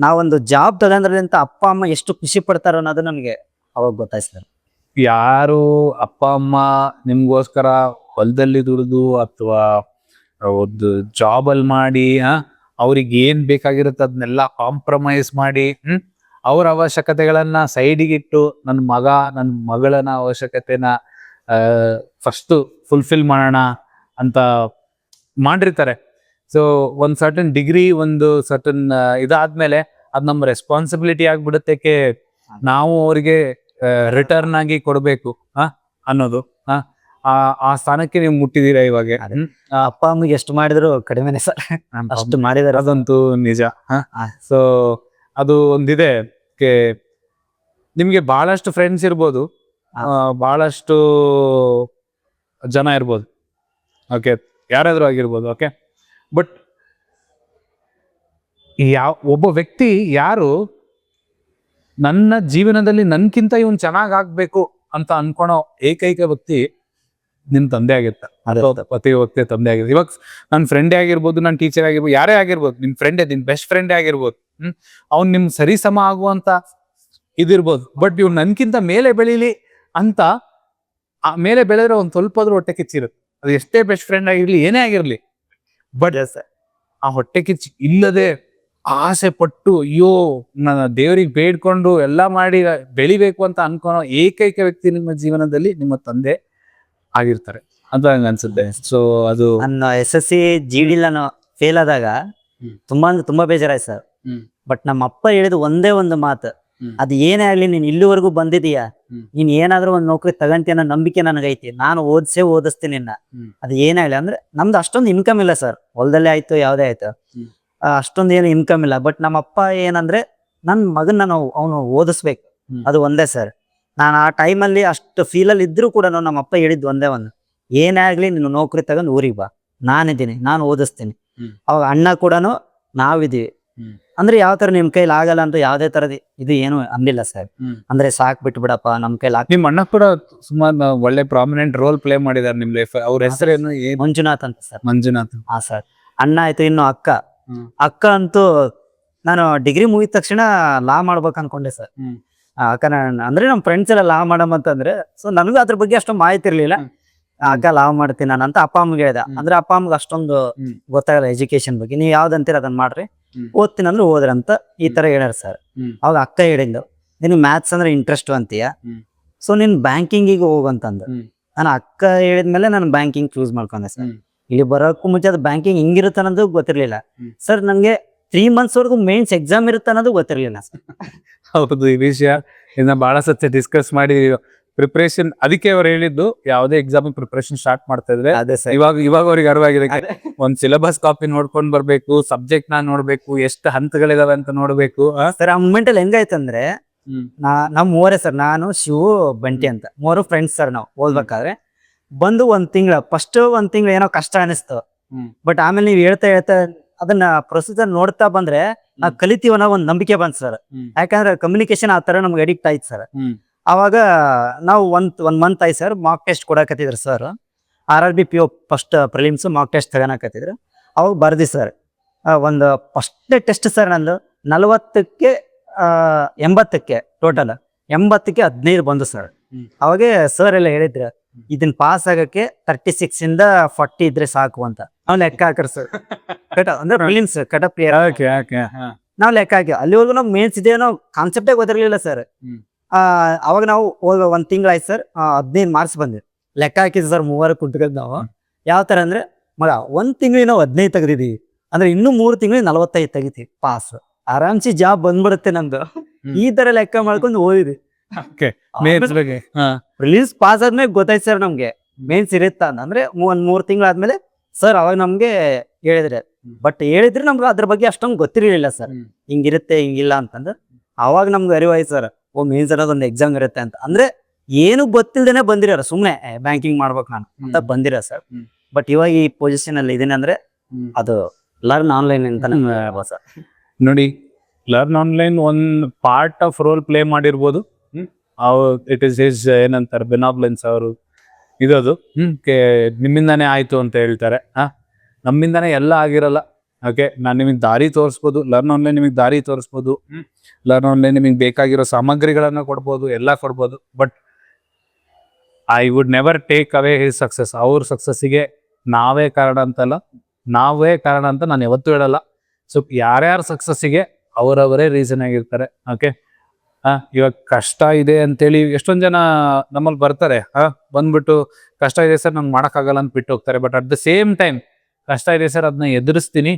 ನಾವೊಂದು ಜಾಬ್ ತಗೊಂಡ್ರಂತ ಅಪ್ಪ ಅಮ್ಮ ಎಷ್ಟು ಖುಷಿ ಪಡ್ತಾರೋ ಅನ್ನೋದು ನನ್ಗೆ ಅವಾಗ ಗೊತ್ತಾಯ್ತು ಸರ್. ಯಾರು ಅಪ್ಪ ಅಮ್ಮ ನಿಮ್ಗೋಸ್ಕರ ಹೊಲದಲ್ಲಿ ದುಡಿದು ಅಥವಾ ಒಂದು ಜಾಬ್ ಅಲ್ಲಿ ಮಾಡಿ ಅವ್ರಿಗೆ ಏನ್ ಬೇಕಾಗಿರುತ್ತೆ ಅದನ್ನೆಲ್ಲ ಕಾಂಪ್ರಮೈಸ್ ಮಾಡಿ ಅವ್ರ ಅವಶ್ಯಕತೆಗಳನ್ನ ಸೈಡಿಗಿಟ್ಟು ನನ್ನ ಮಗ ನನ್ನ ಮಗಳನ್ನ ಅವಶ್ಯಕತೆನ ಫಸ್ಟ್ ಫುಲ್ಫಿಲ್ ಮಾಡೋಣ ಅಂತ ಮಾಡಿರ್ತಾರೆ. ಸೊ ಒಂದ್ ಸರ್ಟನ್ ಡಿಗ್ರಿ, ಒಂದು ಸರ್ಟನ್ ಇದಾದ್ಮೇಲೆ ಅದ್ ನಮ್ಮ ರೆಸ್ಪಾನ್ಸಿಬಿಲಿಟಿ ಆಗ್ಬಿಡುತ್ತೆ, ನಾವು ಅವ್ರಿಗೆ ರಿಟರ್ನ್ ಆಗಿ ಕೊಡ್ಬೇಕು ಅನ್ನೋದು. ಆ ಸ್ಥಾನಕ್ಕೆ ನೀವು ಮುಟ್ಟಿದೀರಾ ಇವಾಗ. ಅಪ್ಪ ಅಮ್ಮಗೆ ಎಷ್ಟು ಮಾಡಿದ್ರು ಕಡಿಮೆನೆ ಸರ್, ಅಷ್ಟು ಮಾಡಿದಾರೆ, ಅದಂತೂ ನಿಜ. ಸೊ ಅದು ಒಂದಿದೆ, ನಿಮ್ಗೆ ಬಹಳಷ್ಟು ಫ್ರೆಂಡ್ಸ್ ಇರ್ಬೋದು, ಬಹಳಷ್ಟು ಜನ ಇರ್ಬೋದು, ಓಕೆ, ಯಾರಾದ್ರೂ ಆಗಿರ್ಬೋದು, ಓಕೆ. ಬಟ್ ಒಬ್ಬ ವ್ಯಕ್ತಿ ಯಾರು ನನ್ನ ಜೀವನದಲ್ಲಿ ನನ್ಕಿಂತ ಇವನ್ ಚೆನ್ನಾಗ್ ಆಗ್ಬೇಕು ಅಂತ ಅನ್ಕೊಳೋ ಏಕೈಕ ವ್ಯಕ್ತಿ ನಿನ್ ತಂದೆ ಆಗಿರ್ತಾರೆ, ಪ್ರತಿ ವ್ಯಕ್ತಿ ತಂದೆ ಆಗಿರ್ತಾರೆ. ಇವಾಗ ನನ್ನ ಫ್ರೆಂಡೇ ಆಗಿರ್ಬೋದು, ನನ್ನ ಟೀಚರ್ ಆಗಿರ್ಬೋದು, ಯಾರೇ ಆಗಿರ್ಬೋದು, ನಿನ್ ಫ್ರೆಂಡೇ, ನಿನ್ ಬೆಸ್ಟ್ ಫ್ರೆಂಡೇ ಆಗಿರ್ಬೋದು, ಅವ್ನ್ ನಿಮ್ ಸರಿ ಸಮ ಆಗುವಂತ ಇದಿರ್ಬೋದು. ಬಟ್ ಇವ್ ನನ್ಕಿಂತ ಮೇಲೆ ಬೆಳೀಲಿ ಅಂತ ಆ ಮೇಲೆ ಬೆಳೆದ್ರೆ ಒಂದ್ ಸ್ವಲ್ಪ ಆದ್ರೂ ಹೊಟ್ಟೆ ಕಿಚ್ಚಿರುತ್ತೆ, ಅದು ಎಷ್ಟೇ ಬೆಸ್ಟ್ ಫ್ರೆಂಡ್ ಆಗಿರ್ಲಿ, ಏನೇ ಆಗಿರ್ಲಿ. ಬಟ್ ಆ ಹೊಟ್ಟೆ ಕಿಚ್ಚು ಇಲ್ಲದೆ ಆಸೆ ಪಟ್ಟು ಅಯ್ಯೋ ನನ್ನ ದೇವ್ರಿಗೆ ಬೇಡ್ಕೊಂಡು ಎಲ್ಲ ಮಾಡಿ ಬೆಳಿಬೇಕು ಅಂತ ಅನ್ಕೊಳೋ ಏಕೈಕ ವ್ಯಕ್ತಿ ನಿಮ್ಮ ಜೀವನದಲ್ಲಿ ನಿಮ್ಮ ತಂದೆ ಆಗಿರ್ತಾರೆ ಅಂತ ನಂಗೆ ಅನ್ಸುತ್ತೆ. ಸೊ ಅದು ನನ್ನ SSC GD ನಾನು ಫೇಲ್ ಆದಾಗ ತುಂಬಾ ಅಂದ್ರೆ ತುಂಬಾ ಬೇಜಾರಾಯ್ತು ಸರ್. ಬಟ್ ನಮ್ಮ ಅಪ್ಪ ಹೇಳಿದ ಒಂದೇ ಒಂದು ಮಾತು, ಅದು ಏನೇ ಆಗ್ಲಿ ನೀನ್ ಇಲ್ಲಿವರೆಗೂ ಬಂದಿದೀಯಾ, ನೀನ್ ಏನಾದ್ರೂ ಒಂದ್ ನೌಕರಿ ತಗಂತಿ ಅನ್ನೋ ನಂಬಿಕೆ ನನಗೈತಿ, ನಾನು ಓದಿಸ್ತೀನಿ ನಿನ್ನ. ಅದು ಏನೇ ಆಗ್ಲಿ, ಅಂದ್ರೆ ನಮ್ದು ಅಷ್ಟೊಂದು ಇನ್ಕಮ್ ಇಲ್ಲ ಸರ್, ಹೊಲದಲ್ಲೇ ಆಯ್ತು ಯಾವ್ದೇ ಆಯ್ತು, ಅಷ್ಟೊಂದು ಏನು ಇನ್ಕಮ್ ಇಲ್ಲ. ಬಟ್ ನಮ್ಮ ಅಪ್ಪ ಏನಂದ್ರೆ ನನ್ ಮಗನ್ನ ನಾವು ಅವನು ಓದಿಸ್ಬೇಕು, ಅದು ಒಂದೇ ಸರ್. ನಾನು ಆ ಟೈಮಲ್ಲಿ ಅಷ್ಟು ಫೀಲಲ್ಲಿ ಇದ್ರೂ ಕೂಡ ನಮ್ಮ ಅಪ್ಪ ಹೇಳಿದ್ದು ಒಂದೇ ಒಂದು, ಏನೇ ಆಗ್ಲಿ ನೀನು ನೌಕರಿ ತಗೊಂಡು ಊರಿಗೆ ಬಾ, ನಾನಿದ್ದೀನಿ, ನಾನು ಓದಿಸ್ತೀನಿ. ಹ್ಮ್. ಅವಾಗ ಅಣ್ಣ ಕೂಡ ನಾವಿದೀವಿ. ಅಂದ್ರೆ ಯಾವ ತರ ನಿಮ್ ಕೈಲಿ ಆಗಲ್ಲ ಅಂತ ಯಾವ್ದೇ ತರದ ಇದು ಏನು ಅಂದಿಲ್ಲ ಸರ್. ಅಂದ್ರೆ ಸಾಕ್ ಬಿಟ್ಟು ಬಿಡಪ್ಪ ನಮ್ ಕೈಲಿ ನಿಮ್ ಅಣ್ಣ ಕೂಡ ಸುಮಾರು ಒಳ್ಳೆ ಪ್ರಾಮಿನೆಂಟ್ ರೋಲ್ ಪ್ಲೇ ಮಾಡಿದಾರೆ ನಿಮ್ ಲೈಫ್. ಅವ್ರ ಹೆಸರೇನು? ಮಂಜುನಾಥ್ ಅಂತ ಸರ್. ಮಂಜುನಾಥ್. ಹಾ ಸರ್. ಅಣ್ಣ ಆಯ್ತು, ಇನ್ನು ಅಕ್ಕ. ಹ್ಮ್. ಅಕ್ಕ ಅಂತೂ ನಾನು ಡಿಗ್ರಿ ಮುಗಿದ ತಕ್ಷಣ ಲಾ ಮಾಡ್ಬೇಕು ಅನ್ಕೊಂಡೆ ಸರ್. ಅಕ್ಕ ಅಂದ್ರೆ ನಮ್ ಫ್ರೆಂಡ್ಸ್ ಎಲ್ಲ ಲಾ ಮಾಡಮ್ ಅಂತಂದ್ರೆ, ಸೊ ನನಗೂ ಅದ್ರ ಬಗ್ಗೆ ಅಷ್ಟೊಂದು ಮಾಹಿತಿ ಇರ್ಲಿಲ್ಲ. ಅಕ್ಕ ಲಾ ಮಾಡ್ತೀನಿ ನಾನು ಅಂತ ಅಪ್ಪ ಅಮ್ಮಗೆ ಹೇಳ್ದ. ಅಂದ್ರೆ ಅಪ್ಪ ಅಮ್ಮಗೆ ಅಷ್ಟೊಂದು ಗೊತ್ತಾಗಲ್ಲ ಎಜುಕೇಶನ್ ಬಗ್ಗೆ. ನೀವು ಯಾವ್ದಂತೀರ ಅದನ್ನ ಮಾಡ್ರಿ, ಓದ್ತೀನಿ ಅಂದ್ರೆ ಓದ್ರಂತ ಈ ತರ ಹೇಳ್ಯಾರ ಸರ್. ಅವಾಗ ಅಕ್ಕ ಹೇಳಿದ್ದು, ನಿನ್ ಮ್ಯಾಥ್ಸ್ ಅಂದ್ರೆ ಇಂಟ್ರೆಸ್ಟ್ ಅಂತೀಯ, ಸೊ ನೀನ್ ಬ್ಯಾಂಕಿಂಗಿಗೆ ಹೋಗಂತಂದು. ನಾನು ಅಕ್ಕ ಹೇಳಿದ್ಮೇಲೆ ನಾನು ಬ್ಯಾಂಕಿಂಗ್ ಚೂಸ್ ಮಾಡ್ಕೊಂಡೆ ಸರ್. ಇಲ್ಲಿ ಬರೋಕ್ಕೂ ಮುಂಚೆ ಅದು ಬ್ಯಾಂಕಿಂಗ್ ಹಿಂಗಿರುತ್ತೆ ಅನ್ನೋದು ಗೊತ್ತಿರ್ಲಿಲ್ಲ ಸರ್. ನನ್ಗೆ 3 months ವರೆಗೂ ಮೇನ್ಸ್ ಎಕ್ಸಾಮ್ ಇರುತ್ತೆ ಅನ್ನೋದು ಗೊತ್ತಿರ್ಲಿಲ್ಲ ಸರ್. ಹೌದು, ಈ ವಿಷಯ ಇನ್ನ ಬಹಳ ಸತ್ಯ ಡಿಸ್ಕಸ್ ಮಾಡಿ ಪ್ರಿಪರೇಷನ್. ಅದಕ್ಕೆ ಅವ್ರು ಹೇಳಿದ್ದು ಯಾವುದೇ ಎಕ್ಸಾಮ್ ಪ್ರಿಪರೇಷನ್ ಸ್ಟಾರ್ಟ್ ಮಾಡ್ತಾ ಇದ್ರೆ ಅದೇ ಸರ್. ಇವಾಗ ಅವ್ರಿಗೆ ಅರಿವಾಗಿದೆ. ಒಂದ್ ಸಿಲೆಬಸ್ ಕಾಪಿ ನೋಡ್ಕೊಂಡ್ ಬರ್ಬೇಕು, ಸಬ್ಜೆಕ್ಟ್ ನ ನೋಡ್ಬೇಕು, ಎಷ್ಟು ಹಂತಗಳಿದಾವೆ ಅಂತ ನೋಡ್ಬೇಕು ಸರ್. ಆ ಮೂಮೆಂಟ್ ಅಲ್ಲಿ ಹೆಂಗಾಯ್ತಂದ್ರೆ, ನಾವ್ ಮೂವರೇ ಸರ್, ನಾನು ಶಿವು ಬಂಟಿ ಅಂತ 3 ಫ್ರೆಂಡ್ಸ್ ಸರ್. ನಾವು ಓದ್ಬೇಕಾದ್ರೆ ಬಂದು ಫಸ್ಟ್ ಒಂದ್ ತಿಂಗಳು ಏನೋ ಕಷ್ಟ ಅನಿಸ್ತು. ಬಟ್ ಆಮೇಲೆ ನೀವ್ ಹೇಳ್ತಾ ಅದನ್ನ ಪ್ರೊಸೀಜರ್ ನೋಡ್ತಾ ಬಂದ್ರೆ ನಾವ್ ಕಲಿತೀವಿ ಅನ್ನೋ ಒಂದ್ ನಂಬಿಕೆ ಬಂತು ಸರ್. ಯಾಕಂದ್ರೆ ಕಮ್ಯುನಿಕೇಶನ್ ಆ ತರ ನಮ್ಗೆ ಅಡಿಕ್ಟ್ ಆಯ್ತು ಸರ್. ಅವಾಗ ನಾವು ಒಂದ್ ಮಂತ್ ಆಯ್ತು ಸರ್, ಮಾರ್ಕ್ ಟೆಸ್ಟ್ ಕೊಡಕತ್ತಿದ್ರು sir. RRB PO first prelims mock test ತಗೋಣಕತ್ತಿದ್ರು. ಅವಾಗ ಬರ್ದಿ ಸರ್. ಒಂದು ಫಸ್ಟ್ ಟೆಸ್ಟ್ ಸರ್ ನಂದು 40ಕ್ಕೆ 80ಕ್ಕೆ ಟೋಟಲ್ 80ಕ್ಕೆ 15 ಬಂದು ಸರ್. ಅವಾಗ ಸರ್ ಎಲ್ಲ ಹೇಳಿದ್ರು, ಇದನ್ನ ಪಾಸ್ ಆಗಕ್ಕೆ 36 ಇಂದ 40 ಇದ್ರೆ ಸಾಕು ಅಂತ. ನಾವ್ ಲೆಕ್ಕ ಹಾಕ್ರ ಸರ್. ಅಂದ್ರೆ ಪ್ರಿಲಿಮ್ಸ್ ಕಟಪ್ ನಾವ್ ಲೆಕ್ಕ ಹಾಕಿ ಅಲ್ಲಿವರೆಗೂ ನಾವು ಮೇನ್ಸ್ ಇದೆ ಅನ್ನೋ ಕಾನ್ಸೆಪ್ಟೇ ಗೊತ್ತಿರ್ಲಿಲ್ಲ ಸರ್. ಅವಾಗ ನಾವು ಒಂದ್ ತಿಂಗಳಾಯ್ತು ಸರ್, 15 ಮಾರ್ಕ್ಸ್ ಬಂದಿದೆ. ಲೆಕ್ಕ ಹಾಕಿದ್ವಿ ಸರ್, 3 ಕುಂತ್ಕೊಂಡ್ ನಾವು ಯಾವ ತರ ಅಂದ್ರೆ, ಮಗ ಒಂದ್ ತಿಂಗಳಿಗೆ ನಾವು 15 ತೆಗ್ದಿದೀವಿ ಅಂದ್ರೆ ಇನ್ನು 3 ತಿಂಗಳಿಗೆ 45 ತೆಗಿತೀವಿ, ಪಾಸ್ ಆರಾಮ್ಸಿ ಜಾಬ್ ಬಂದ್ಬಿಡುತ್ತೆ ನಮ್ದು. ಈ ತರ ಲೆಕ್ಕ ಮಾಡ್ಕೊಂಡು ಓದಿದ್ವಿ. ರಿಲೀಸ್ ಪಾಸ್ ಆದ್ಮೇಲೆ ಗೊತ್ತಾಯ್ತು ಸರ್ ನಮ್ಗೆ ಮೇನ್ಸ್ ಇರುತ್ತ ಅಂದ್ರೆ. ಒಂದ್ 3 ತಿಂಗಳಾದ್ಮೇಲೆ ಸರ್ ಅವಾಗ ನಮ್ಗೆ ಹೇಳಿದ್ರೆ, ಬಟ್ ಹೇಳಿದ್ರೆ ನಮ್ಗೆ ಅದ್ರ ಬಗ್ಗೆ ಅಷ್ಟೊಂದು ಗೊತ್ತಿರ್ಲಿಲ್ಲ ಸರ್. ಹಿಂಗಿರುತ್ತೆ ಹಿಂಗಿಲ್ಲ ಅಂತಂದ್ರೆ ಅವಾಗ ನಮ್ಗೆ ಅರಿವಾಯ್ತು ಸರ್, ಮೇನ್ಸ್ ಅನ್ನೋದು ಒಂದು ಎಕ್ಸಾಮ್ ಇರುತ್ತೆ ಅಂತ. ಅಂದ್ರೆ ಏನು ಗೊತ್ತಿಲ್ದೇನೆ ಬಂದಿರ, ಸುಮ್ನೆ ಬ್ಯಾಂಕಿಂಗ್ ಮಾಡ್ಬೇಕು ನಾನು ಅಂತ ಬಂದಿರ ಸರ್. ಬಟ್ ಇವಾಗ ಈ ಪೊಸಿಷನ್ ಅಲ್ಲಿ ಇದೀನಿ ಅಂದ್ರೆ ಅದು ಲರ್ನ್ ಆನ್ಲೈನ್ ಅಂತಾನೆ ಹೇಳ್ಬೋದು ಸರ್. ನೋಡಿ, ಲರ್ನ್ ಆನ್ಲೈನ್ ಒಂದ್ ಪಾರ್ಟ್ ಆಫ್ ರೋಲ್ ಪ್ಲೇ ಮಾಡಿರ್ಬೋದು. ಇಟ್ ಇಸ್ ಹಿಸ್ ಏನಂತಾರೆ ಬೆನಾಬ್ಲೆನ್ಸ್ ಅವರು ಇದದು ನಿಮ್ಮಿಂದಾನೇ ಆಯ್ತು ಅಂತ ಹೇಳ್ತಾರೆ. ನಮ್ಮಿಂದಾನೇ ಎಲ್ಲ ಆಗಿರಲ್ಲ. ಓಕೆ, ನಾನು ನಿಮಗೆ ದಾರಿ ತೋರಿಸ್ಬೋದು. ಲರ್ನ್ ಆನ್ಲೈನ್ ನಿಮಗೆ ದಾರಿ ತೋರಿಸ್ಬೋದು. ಲರ್ನ್ ಆನ್ಲೈನ್ ನಿಮಗೆ ಬೇಕಾಗಿರೋ ಸಾಮಗ್ರಿಗಳನ್ನ ಕೊಡ್ಬೋದು, ಎಲ್ಲ ಕೊಡ್ಬೋದು. But I would never take away his success. ಅವ್ರ ಸಕ್ಸಸ್ಸಿಗೆ ನಾವೇ ಕಾರಣ ಅಂತಲ್ಲ, ನಾವೇ ಕಾರಣ ಅಂತ ನಾನು ಯಾವತ್ತೂ ಹೇಳಲ್ಲ. ಸೊ ಯಾರ್ಯಾರ ಸಕ್ಸಸ್ಸಿಗೆ ಅವರವರೇ ರೀಸನ್ ಆಗಿರ್ತಾರೆ. ಓಕೆ, ಇವಾಗ ಕಷ್ಟ ಇದೆ ಅಂತೇಳಿ ಎಷ್ಟೊಂದ್ ಜನ ನಮ್ಮಲ್ಲಿ ಬರ್ತಾರೆ. ಬಂದ್ಬಿಟ್ಟು ಕಷ್ಟ ಇದೆ ಸರ್ ನಂಗೆ ಮಾಡೋಕ್ಕಾಗಲ್ಲ ಅಂತ ಬಿಟ್ಟು ಹೋಗ್ತಾರೆ. But at the same time ಕಷ್ಟ ಇದೆ ಸರ್, ಅದನ್ನ ಎದುರಿಸ್ತೀನಿ,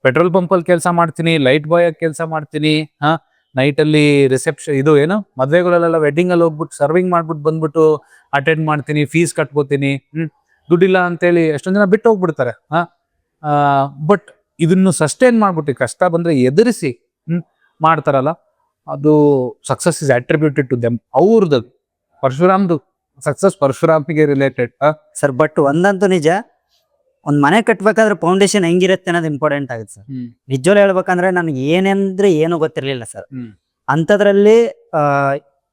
ಪೆಟ್ರೋಲ್ ಪಂಪಲ್ಲಿ ಕೆಲಸ ಮಾಡ್ತೀನಿ, ಲೈಟ್ ಬಾಯ್ ಆಗಿ ಕೆಲಸ ಮಾಡ್ತೀನಿ, ನೈಟ್ ಅಲ್ಲಿ ರಿಸೆಪ್ಷನ್ ಇದು ಏನು ಮದ್ವೆಗಳಲ್ಲೆಲ್ಲ ವೆಡ್ಡಿಂಗ್ ಅಲ್ಲಿ ಹೋಗ್ಬಿಟ್ಟು ಸರ್ವಿಂಗ್ ಮಾಡ್ಬಿಟ್ಟು ಬಂದ್ಬಿಟ್ಟು ಅಟೆಂಡ್ ಮಾಡ್ತೀನಿ, ಫೀಸ್ ಕಟ್ಕೋತೀನಿ, ದುಡ್ಡಿಲ್ಲ ಅಂತೇಳಿ ಎಷ್ಟೊಂದ್ ಜನ ಬಿಟ್ಟು ಹೋಗ್ಬಿಡ್ತಾರೆ. ಬಟ್ ಇದನ್ನು ಸಸ್ಟೈನ್ ಮಾಡ್ಬಿಟ್ಟು ಕಷ್ಟ ಬಂದ್ರೆ ಎದುರಿಸಿ ಮಾಡ್ತಾರಲ್ಲ, ಅದು success is attributed to them. ಅವ್ರದ್ದು ಪರಶುರಾಮ್ದು ಸಕ್ಸಸ್ ಪರಶುರಾಮಿಗೆ ರಿಲೇಟೆಡ್ ಸರ್. ಬಟ್ ಒಂದಂತೂ ನಿಜ, ಒಂದ್ ಮನೆ ಕಟ್ಬೇಕಾದ್ರೆ ಫೌಂಡೇಶನ್ ಹೆಂಗಿರುತ್ತೆ ಅನ್ನೋದು ಇಂಪಾರ್ಟೆಂಟ್ ಆಗುತ್ತೆ ಸರ್. ನಿಜವಾಗ್ಲೂ ಹೇಳ್ಬೇಕಂದ್ರೆ ನನ್ಗೆ ಏನಂದ್ರೆ ಏನು ಗೊತ್ತಿರ್ಲಿಲ್ಲ ಸರ್. ಅಂತದ್ರಲ್ಲಿ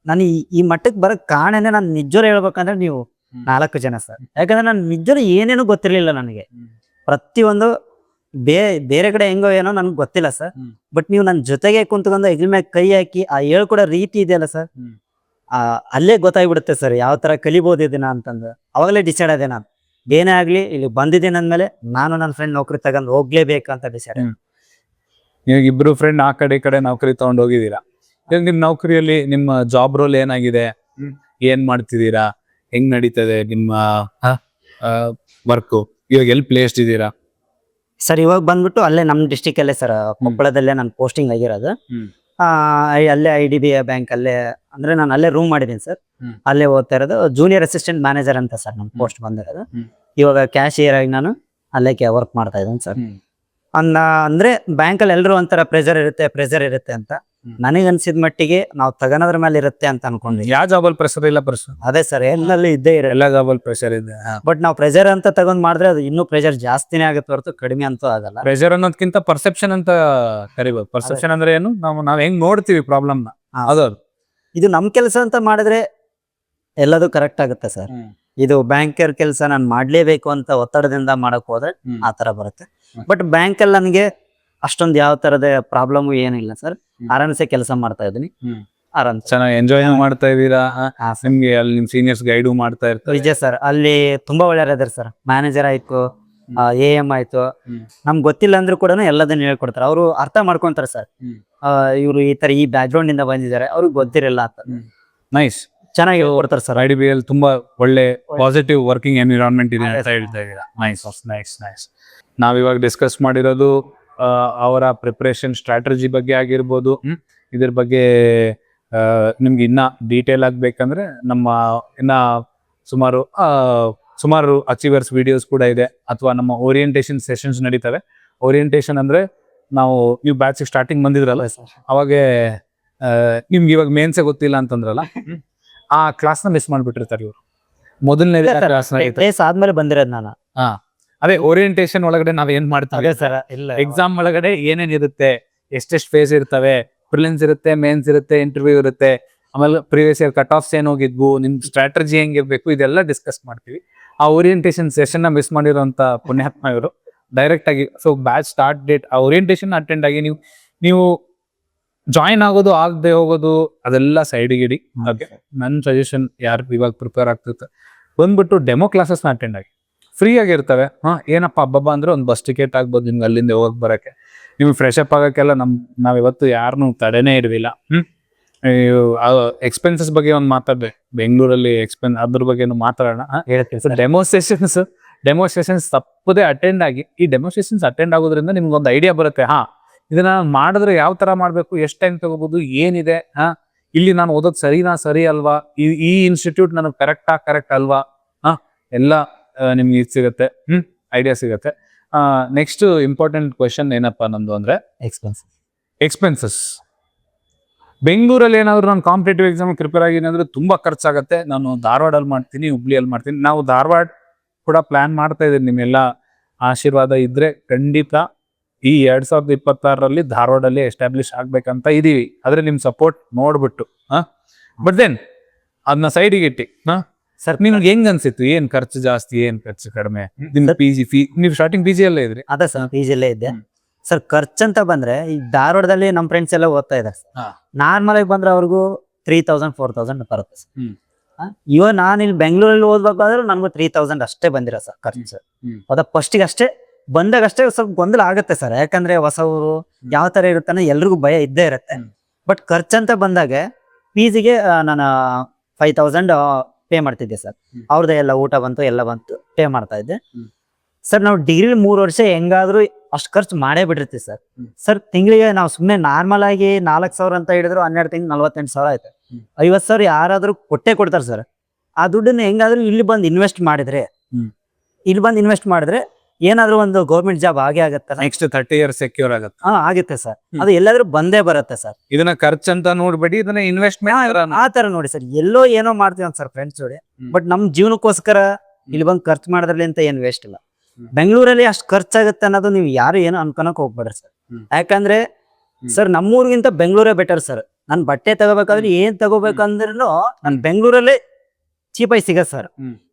ನಾನು ಈ ಮಟ್ಟಕ್ಕೆ ಬರಕ್ ಕಾರಣನೇ ನಾನು ನಿಜವಾಗ್ಲೂ ಹೇಳ್ಬೇಕಂದ್ರೆ ನೀವು 4 ಜನ ಸರ್. ಯಾಕಂದ್ರೆ ನಾನು ನಿಜವಾಗ್ಲೂ ಏನೇನು ಗೊತ್ತಿರ್ಲಿಲ್ಲ ನನಗೆ. ಪ್ರತಿಯೊಂದು ಬೇರೆ ಕಡೆ ಹೆಂಗೋ ಏನೋ ನನ್ಗೆ ಗೊತ್ತಿಲ್ಲ ಸರ್. ಬಟ್ ನೀವು ನನ್ನ ಜೊತೆಗೆ ಕುಂತ್ಕೊಂಡು ಹೆಗಲ ಮೇಲೆ ಕೈ ಹಾಕಿ ಆ ಹೇಳ್ಕೊಡೋ ರೀತಿ ಇದೆಯಲ್ಲ ಸರ್, ಅಲ್ಲೇ ಗೊತ್ತಾಗ್ಬಿಡುತ್ತೆ ಸರ್ ಯಾವ ತರ ಕಲಿಬೋದು ಇದನ್ನ ಅಂತಂದು. ಅವಾಗಲೇ ಡಿಸೈಡ್ ಆದೆ ನಾನು, ಏನೇ ಆಗ್ಲಿ ಇಲ್ಲಿ ಬಂದಿದ್ದೀನಿ ಅಂದ್ಮೇಲೆ ನಾನು ನನ್ನ ಫ್ರೆಂಡ್ ನೌಕರಿ ತಗೊಂಡು ಹೋಗ್ಲೇಬೇಕಂತ ಡಿಸೈಡ್. ಇವಾಗ ಇಬ್ರು ಫ್ರೆಂಡ್ ಆ ಕಡೆ ಈ ಕಡೆ ನೌಕರಿ ತಗೊಂಡು ಹೋಗಿದ್ದೀರಾ. ಇವಾಗ ನಿಮ್ ನೌಕರಿಯಲ್ಲಿ ನಿಮ್ಮ ಜಾಬ್ ರೋಲ್ ಏನಾಗಿದೆ, ಏನ್ ಮಾಡ್ತಿದ್ದೀರಾ, ಹೆಂಗ್ ನಡೀತದೆ ನಿಮ್ಮ ವರ್ಕ್, ಇವಾಗ ಎಲ್ಲಿ ಪ್ಲೇಸ್ಡ್ ಇದ್ದೀರಾ ಸರ್? ಇವಾಗ ಬಂದ್ಬಿಟ್ಟು ಅಲ್ಲೇ ನಮ್ಮ ಡಿಸ್ಟಿಕ್ ಅಲ್ಲೇ ಸರ್, ಕೊಪ್ಪಳದಲ್ಲೇ ನಾನು ಪೋಸ್ಟಿಂಗ್ ಆಗಿರೋದು. ಅಲ್ಲೇ IDBI ಬ್ಯಾಂಕ್ ಅಲ್ಲೇ, ಅಂದ್ರೆ ನಾನು ಅಲ್ಲೇ ರೂಮ್ ಮಾಡಿದ್ದೀನಿ ಸರ್. ಅಲ್ಲೇ ಓದ್ತಾ ಇರೋದು. ಜೂನಿಯರ್ ಅಸಿಸ್ಟೆಂಟ್ ಮ್ಯಾನೇಜರ್ ಅಂತ ಸರ್ ನಮ್ಮ ಪೋಸ್ಟ್ ಬಂದಿರೋದು. ಇವಾಗ ಕ್ಯಾಶಿಯರ್ ಆಗಿ ನಾನು ಅಲ್ಲೇ ವರ್ಕ್ ಮಾಡ್ತಾ ಇದ್ದೀನಿ ಸರ್. ಅಂದ್ರೆ ಬ್ಯಾಂಕಲ್ಲಿ ಎಲ್ಲರೂ ಒಂಥರ ಪ್ರೆಷರ್ ಇರುತ್ತೆ ಅಂತ. ನನಗೆ ಅನ್ಸಿದ ಮಟ್ಟಿಗೆ ನಾವು ತಗೋದ್ರ ಮೇಲೆ ಇರುತ್ತೆ ಅಂತ ಅನ್ಕೊಂಡ್ವಿ. ಯಾವ ಜಾಬಲ್ಲಿ ಪ್ರೆಷರ್ ಇಲ್ಲ ಪ್ರೆಷರ್? ಅದೇ ಸರ್, ಎಲ್ಲಲ್ಲಿ ಇದ್ದೇ ಇರಲ್ಲ. ಎಲ್ಲ ಜಾಬಲ್ಲಿ ಪ್ರೆಷರ್ ಇದೆ. ಬಟ್ ನಾವು ಪ್ರೆಷರ್ ಅಂತ ತಗೊಂಡ್ ಮಾಡಿದ್ರೆ ಅದು ಇನ್ನೂ ಪ್ರೆಷರ್ ಜಾಸ್ತಿನೇ ಆಗುತ್ತೆ ಹೊರತು ಕಡಿಮೆ ಅಂತೂ ಆಗಲ್ಲ. ಪ್ರೆಷರ್ ಅನ್ನೋದಕ್ಕಿಂತ ಪರ್ಸೆಪ್ಷನ್ ಅಂತ ಕರಿಬೋದು. ಪರ್ಸೆಪ್ಷನ್ ಅಂದ್ರೆ ಏನು? ನಾವ್ ಹೆಂಗ್ ನೋಡ್ತೀವಿ ಪ್ರಾಬ್ಲಮ್ ನ, ಅದು ಇದು ನಮ್ ಕೆಲಸ ಅಂತ ಮಾಡಿದ್ರೆ ಎಲ್ಲದೂ ಕರೆಕ್ಟ್ ಆಗುತ್ತೆ ಸರ್. ಇದು ಬ್ಯಾಂಕರ್ ಕೆಲಸ ನಾನು ಮಾಡ್ಲೇಬೇಕು ಅಂತ ಒತ್ತಡದಿಂದ ಮಾಡಕ್ ಹೋದ್ರೆ ಆ ತರ ಬರುತ್ತೆ. ಬಟ್ ಬ್ಯಾಂಕ್ ಅಲ್ಲಿ ನನಗೆ ಅಷ್ಟೊಂದು ಯಾವ ತರದ ಪ್ರಾಬ್ಲಮ್ ಏನಿಲ್ಲ ಸರ್. ಆರಾಮ್ಸೆ ಕೆಲಸ ಮಾಡ್ತಾ ಇದ್ದೀನಿ. ಆರಾಮ್ ಚೆನ್ನಾಗಿ ಎಂಜಾಯ್ ಮಾಡ್ತಾ ಇದೀರಾ. ನಿಮ್ಗೆ ಅಲ್ಲಿ ನಿಮ್ ಸೀನಿಯರ್ಸ್ ಗೈಡು ಮಾಡ್ತಾ ಇರ್ತಾರೆ. ವಿಜಯ್ ಸರ್ ಅಲ್ಲಿ ತುಂಬಾ ಒಳ್ಳೆಯವ್ರಿದ್ದಾರೆ ಸರ್. ಮ್ಯಾನೇಜರ್ ಆಯ್ತು, AM ಆಯ್ತು, ನಮ್ಗೆ ಗೊತ್ತಿಲ್ಲ ಅಂದ್ರೂ ಕೂಡ ಎಲ್ಲದನ್ನ ಹೇಳ್ಕೊಡ್ತಾರೆ. ಅವರು ಅರ್ಥ ಮಾಡ್ಕೊಂತಾರೆ ಸರ್. ಇವ್ರು ಈ ತರ ಈ ಬ್ಯಾಕ್ ಗ್ರೌಂಡ್ ಇಂದ ಬಂದಿದ್ದಾರೆ, ಅವ್ರಿಗೆ ಗೊತ್ತಿರಲ್ಲ ಅಂತ. ನೈಸ್, ಚೆನ್ನಾಗಿ ಕೊಡ್ತಾರೆ ಸರ್. IDBI ತುಂಬಾ ಒಳ್ಳೆ ಪಾಸಿಟಿವ್ ವರ್ಕಿಂಗ್ ಎನ್ವಿರಾನ್ಮೆಂಟ್ ಇದೆ ಅಂತ ಹೇಳ್ತಾ ಇದ್ದೀರಾ. Nice nice nice. ನಾವಿವಾಗ ಡಿಸ್ಕಸ್ ಮಾಡಿರೋದು ಅವರ ಪ್ರಿಪರೇಷನ್ ಸ್ಟ್ರಾಟಜಿ ಬಗ್ಗೆ ಆಗಿರ್ಬೋದು. ಇದ್ರ ಬಗ್ಗೆ ನಿಮ್ಗೆ ಇನ್ನ ಡೀಟೇಲ್ ಆಗ್ಬೇಕಂದ್ರೆ ನಮ್ಮ ಇನ್ನ ಸುಮಾರು ಅಚೀವರ್ಸ್ ವಿಡಿಯೋಸ್ ಕೂಡ ಇದೆ, ಅಥವಾ ನಮ್ಮ ಓರಿಯಂಟೇಶನ್ ಸೆಷನ್ಸ್ ನಡೀತವೆ. ಓರಿಯಂಟೇಶನ್ ಅಂದ್ರೆ ನೀವು ಬ್ಯಾಚ್ ಸ್ಟಾರ್ಟಿಂಗ್ ಬಂದಿದ್ರಲ್ಲ, ಅವಾಗ ನಿಮ್ಗೆ ಇವಾಗ ಮೇನ್ಸೇ ಗೊತ್ತಿಲ್ಲ ಅಂತಂದ್ರಲ್ಲ, ಆ ಕ್ಲಾಸ್ನ ಮಿಸ್ ಮಾಡ್ಬಿಟ್ಟಿರ್ತಾರೆ ಇವರು. ಮೊದಲನೇ ಕ್ಲಾಸ್ ಆದ್ಮೇಲೆ ಬಂದಿರೋದು ನಾನು. ಅದೇ ಓರಿಯಂಟೇಶನ್ ಒಳಗಡೆ ನಾವ್ ಏನ್ ಮಾಡ್ತೀವಿ ಸರ್, ಇಲ್ಲ ಎಕ್ಸಾಮ್ ಒಳಗಡೆ ಏನೇನ್ ಇರುತ್ತೆ, ಎಷ್ಟೆಷ್ಟು ಫೇಸ್ ಇರ್ತವೆ, ಪ್ರಿಲಿಮ್ಸ್ ಇರುತ್ತೆ, ಮೇನ್ಸ್ ಇರುತ್ತೆ, ಇಂಟರ್ವ್ಯೂ ಇರುತ್ತೆ, ಆಮೇಲೆ ಪ್ರೀವಿಯಸ್ ಇಯರ್ ಕಟ್ ಆಫ್ಸ್ ಏನ್ ಹೋಗಿದ್ವು, ನಿಮ್ ಸ್ಟ್ರಾಟಜಿ ಹೆಂಗಿರ್ಬೇಕು, ಇದೆಲ್ಲ ಡಿಸ್ಕಸ್ ಮಾಡ್ತೀವಿ. ಆ ಓರಿಯಂಟೇಶನ್ ಸೆಷನ್ ನ ಮಿಸ್ ಮಾಡಿರೋಂತ ಪುಣ್ಯಾತ್ಮ ಇವರು ಡೈರೆಕ್ಟ್ ಆಗಿ ಬ್ಯಾಚ್ ಸ್ಟಾರ್ಟ್ ಡೇಟ್ ಆ ಓರಿಯಂಟೇಶನ್ ಅಟೆಂಡ್ ಆಗಿ ನೀವು ಜಾಯಿನ್ ಆಗೋದು ಆಗದೆ ಹೋಗೋದು ಅದೆಲ್ಲ ಸೈಡ್ಗೆ ಇಡಿ. ನನ್ನ ಸಜೆಷನ್ ಯಾರು ಇವಾಗ ಪ್ರಿಪೇರ್ ಆಗ್ತಿರ್ತಾರೆ ಬಂದ್ಬಿಟ್ಟು ಡೆಮೋ ಕ್ಲಾಸಸ್ನ ಅಟೆಂಡ್ ಆಗಿ, ಫ್ರೀ ಆಗಿರ್ತವೆ. ಏನಪ್ಪ ಹಬ್ಬ ಅಂದ್ರೆ ಒಂದು ಬಸ್ ಟಿಕೆಟ್ ಆಗ್ಬೋದು ನಿಮ್ಗೆ ಅಲ್ಲಿಂದ ಹೋಗಕ್ ಬರಕ್ಕೆ. ನಿಮ್ಗೆ ಫ್ರೆಶ್ ಅಪ್ ಆಗಕ್ಕೆಲ್ಲ ನಾವ್ ಇವತ್ತು ಯಾರನ್ನು ತಡೆನೇ ಇರಲಿಲ್ಲ. ಎಕ್ಸ್ಪೆನ್ಸಸ್ ಬಗ್ಗೆ ಒಂದು ಮಾತಾಡ್ಬೇಕು. ಬೆಂಗಳೂರಲ್ಲಿ ಅದ್ರ ಬಗ್ಗೆ ಮಾತಾಡೋಣ. ಡೆಮೋಸ್ಟ್ರೇಷನ್ಸ್ ತಪ್ಪದೆ ಅಟೆಂಡ್ ಆಗಿ, ಈ ಡೆಮೋಸ್ಟ್ರೇಷನ್ಸ್ ಅಟೆಂಡ್ ಆಗೋದ್ರಿಂದ ನಿಮ್ಗೆ ಒಂದು ಐಡಿಯಾ ಬರುತ್ತೆ. ಇದನ್ನ ಮಾಡಿದ್ರೆ ಯಾವ ತರ ಮಾಡ್ಬೇಕು, ಎಷ್ಟು ಟೈಮ್ ತಗೋಬಹುದು, ಏನಿದೆ, ಇಲ್ಲಿ ನಾನು ಓದೋದು ಸರಿ ಅಲ್ವಾ, ಈ ಇನ್ಸ್ಟಿಟ್ಯೂಟ್ ನನಗೆ ಕರೆಕ್ಟ್ ಅಲ್ವಾ, ಎಲ್ಲ ನಿಮ್ಗೆ ಇದು ಸಿಗುತ್ತೆ, ಐಡಿಯಾ ಸಿಗುತ್ತೆ. ನೆಕ್ಸ್ಟ್ ಇಂಪಾರ್ಟೆಂಟ್ ಕ್ವೆಶನ್ ಏನಪ್ಪಾ ನಮ್ದು ಅಂದ್ರೆ ಎಕ್ಸ್ಪೆನ್ಸಸ್. ಬೆಂಗಳೂರಲ್ಲಿ ಏನಾದ್ರು ನಾನು ಕಾಂಪಿಟೇಟಿವ್ ಎಕ್ಸಾಮ್ ಪ್ರಿಪೇರ್ ಆಗಿನಿ ಅಂದ್ರೆ ತುಂಬಾ ಖರ್ಚಾಗತ್ತೆ. ನಾನು ಧಾರವಾಡಲ್ಲಿ ಮಾಡ್ತೀನಿ, ಹುಬ್ಳಿಯಲ್ಲಿ ಮಾಡ್ತೀನಿ. ನಾವು ಧಾರವಾಡ ಕೂಡ ಪ್ಲಾನ್ ಮಾಡ್ತಾ ಇದ್ದೀನಿ. ನಿಮ್ಮೆಲ್ಲ ಆಶೀರ್ವಾದ ಇದ್ರೆ ಖಂಡಿತ ಈ 2026ರಲ್ಲಿ ಧಾರವಾಡಲ್ಲಿ ಎಸ್ಟಾಬ್ಲಿಷ್ ಆಗ್ಬೇಕಂತ ಇದೀವಿ. ಆದ್ರೆ ನಿಮ್ ಸಪೋರ್ಟ್ ನೋಡ್ಬಿಟ್ಟು ಬಟ್ ದೆನ್ ಅದನ್ನ ಸೈಡಿಗೆ ಇಟ್ಟಿ ಸರ್, ನಿಮ್ಗೆ ಹೆಂಗ್ ಅನ್ಸಿತ್ತು? ಏನ್ ಖರ್ಚು ಜಾಸ್ತಿ, ಏನ್ ಖರ್ಚು ಕಡಿಮೆ? ನಿಮ್ PG ಫೀ, ನೀವು ಸ್ಟಾರ್ಟಿಂಗ್ PG ಅಲ್ಲೇ ಇದ್ರಿ? ಅದೇ ಸರ್, PG ಅಲ್ಲೇ ಇದ್ದೆ ಸರ್. ಖರ್ಚಂತ ಬಂದ್ರೆ ಈ ಧಾರವಾಡದಲ್ಲಿ ನಮ್ಮ ಫ್ರೆಂಡ್ಸ್ ಎಲ್ಲ ಓದ್ತಾ ಇದ್ದಾರೆ ಸರ್. ನಾರ್ಮಲ್ ಆಗಿ ಬಂದ್ರೆ ಅವ್ರಿಗೂ 3000-4000 ಬರುತ್ತೆ ಸರ್. ಇವಾಗ ನಾನು ಇಲ್ಲಿ ಬೆಂಗಳೂರಲ್ಲಿ ಓದ್ಬೇಕಾದ್ರೆ ನನ್ಗೂ 3000 ಅಷ್ಟೇ ಬಂದಿರ ಸರ್ ಖರ್ಚು. ಅದ ಫಸ್ಟಿಗೆ ಅಷ್ಟೇ ಬಂದಾಗ ಅಷ್ಟೇ ಸ್ವಲ್ಪ ಗೊಂದಲ ಆಗುತ್ತೆ ಸರ್. ಯಾಕಂದ್ರೆ ಹೊಸ ಊರು ಯಾವ ತರ ಇರುತ್ತೆ ಎಲ್ರಿಗೂ ಭಯ ಇದ್ದೇ ಇರುತ್ತೆ. ಬಟ್ ಖರ್ಚಂತ ಬಂದಾಗ PGಗೆ ನಾನು 5000 ಪೇ ಮಾಡ್ತಿದ್ದೆ ಸರ್. ಅವ್ರದ್ದು ಎಲ್ಲ ಊಟ ಬಂತು, ಎಲ್ಲ ಬಂತು, ಪೇ ಮಾಡ್ತಾ ಇದ್ದೆ ಸರ್. ನಾವು ಡಿಗ್ರಿ 3 ವರ್ಷ ಹೆಂಗಾದ್ರೂ ಅಷ್ಟು ಖರ್ಚು ಮಾಡೇ ಬಿಟ್ಟಿರ್ತೀವಿ ಸರ್. ಸರ್ ತಿಂಗಳಿಗೆ ನಾವು ಸುಮ್ಮನೆ ನಾರ್ಮಲ್ ಆಗಿ 4000 ಅಂತ ಹೇಳಿದ್ರು 12 ತಿಂಗಳು 48,000 ಆಯ್ತು. 50,000 ಯಾರಾದ್ರೂ ಕೊಡ್ತಾರೆ ಸರ್. ಆ ದುಡ್ಡನ್ನ ಹೆಂಗಾದ್ರೂ ಇಲ್ಲಿ ಬಂದು ಇನ್ವೆಸ್ಟ್ ಮಾಡಿದ್ರೆ ಏನಾದ್ರೂ ಒಂದು ಗೌರ್ಮೆಂಟ್ ಜಾಬ್ ಆಗತ್ತೆ. ನೆಕ್ಸ್ಟ್ 30 years ಸೆಕ್ಯೂರ್ ಆಗುತ್ತೆ. ಆಗುತ್ತೆ ಸರ್. ಅದು ಎಲ್ಲಾದ್ರೂ ಬಂದೇ ಬರುತ್ತೆ ಸರ್. ಇದನ್ನ ಖರ್ಚಂತ ನೋಡ್ಬೇಡಿ, ಇದನ್ನ ಇನ್ವೆಸ್ಟ್ಮೆಂಟ್ ಆ ತರ ನೋಡಿ ಸರ್. ಎಲ್ಲೋ ಏನೋ ಮಾಡ್ತೀವಿ ಸರ್ ಫ್ರೆಂಡ್ಸ್ ಜೋಡಿ. ಬಟ್ ನಮ್ ಜೀವನಕ್ಕೋಸ್ಕರ ಇಲ್ಲಿ ಬಂದು ಖರ್ಚು ಮಾಡೋದ್ರಲ್ಲಿ ಅಂತ ಏನ್ ವೇಸ್ಟ್ ಇಲ್ಲ. ಬೆಂಗಳೂರಲ್ಲಿ ಅಷ್ಟು ಖರ್ಚಾಗತ್ತೆ ಅನ್ನೋದು ನೀವು ಯಾರು ಏನು ಅನ್ಕೊಳಕ್ ಹೋಗ್ಬೇಡ್ರಿ ಸರ್. ಯಾಕಂದ್ರೆ ಸರ್ ನಮ್ಮೂರ್ಗಿಂತ ಬೆಂಗಳೂರೇ ಬೆಟರ್ ಸರ್. ನಾನು ಬಟ್ಟೆ ತಗೋಬೇಕಾದ್ರೆ ಏನ್ ತಗೋಬೇಕಂದ್ರೂ ನಾನು ಬೆಂಗಳೂರಲ್ಲೇ ಚೀಪಾಗಿ ಸಿಗತ್ ಸರ್.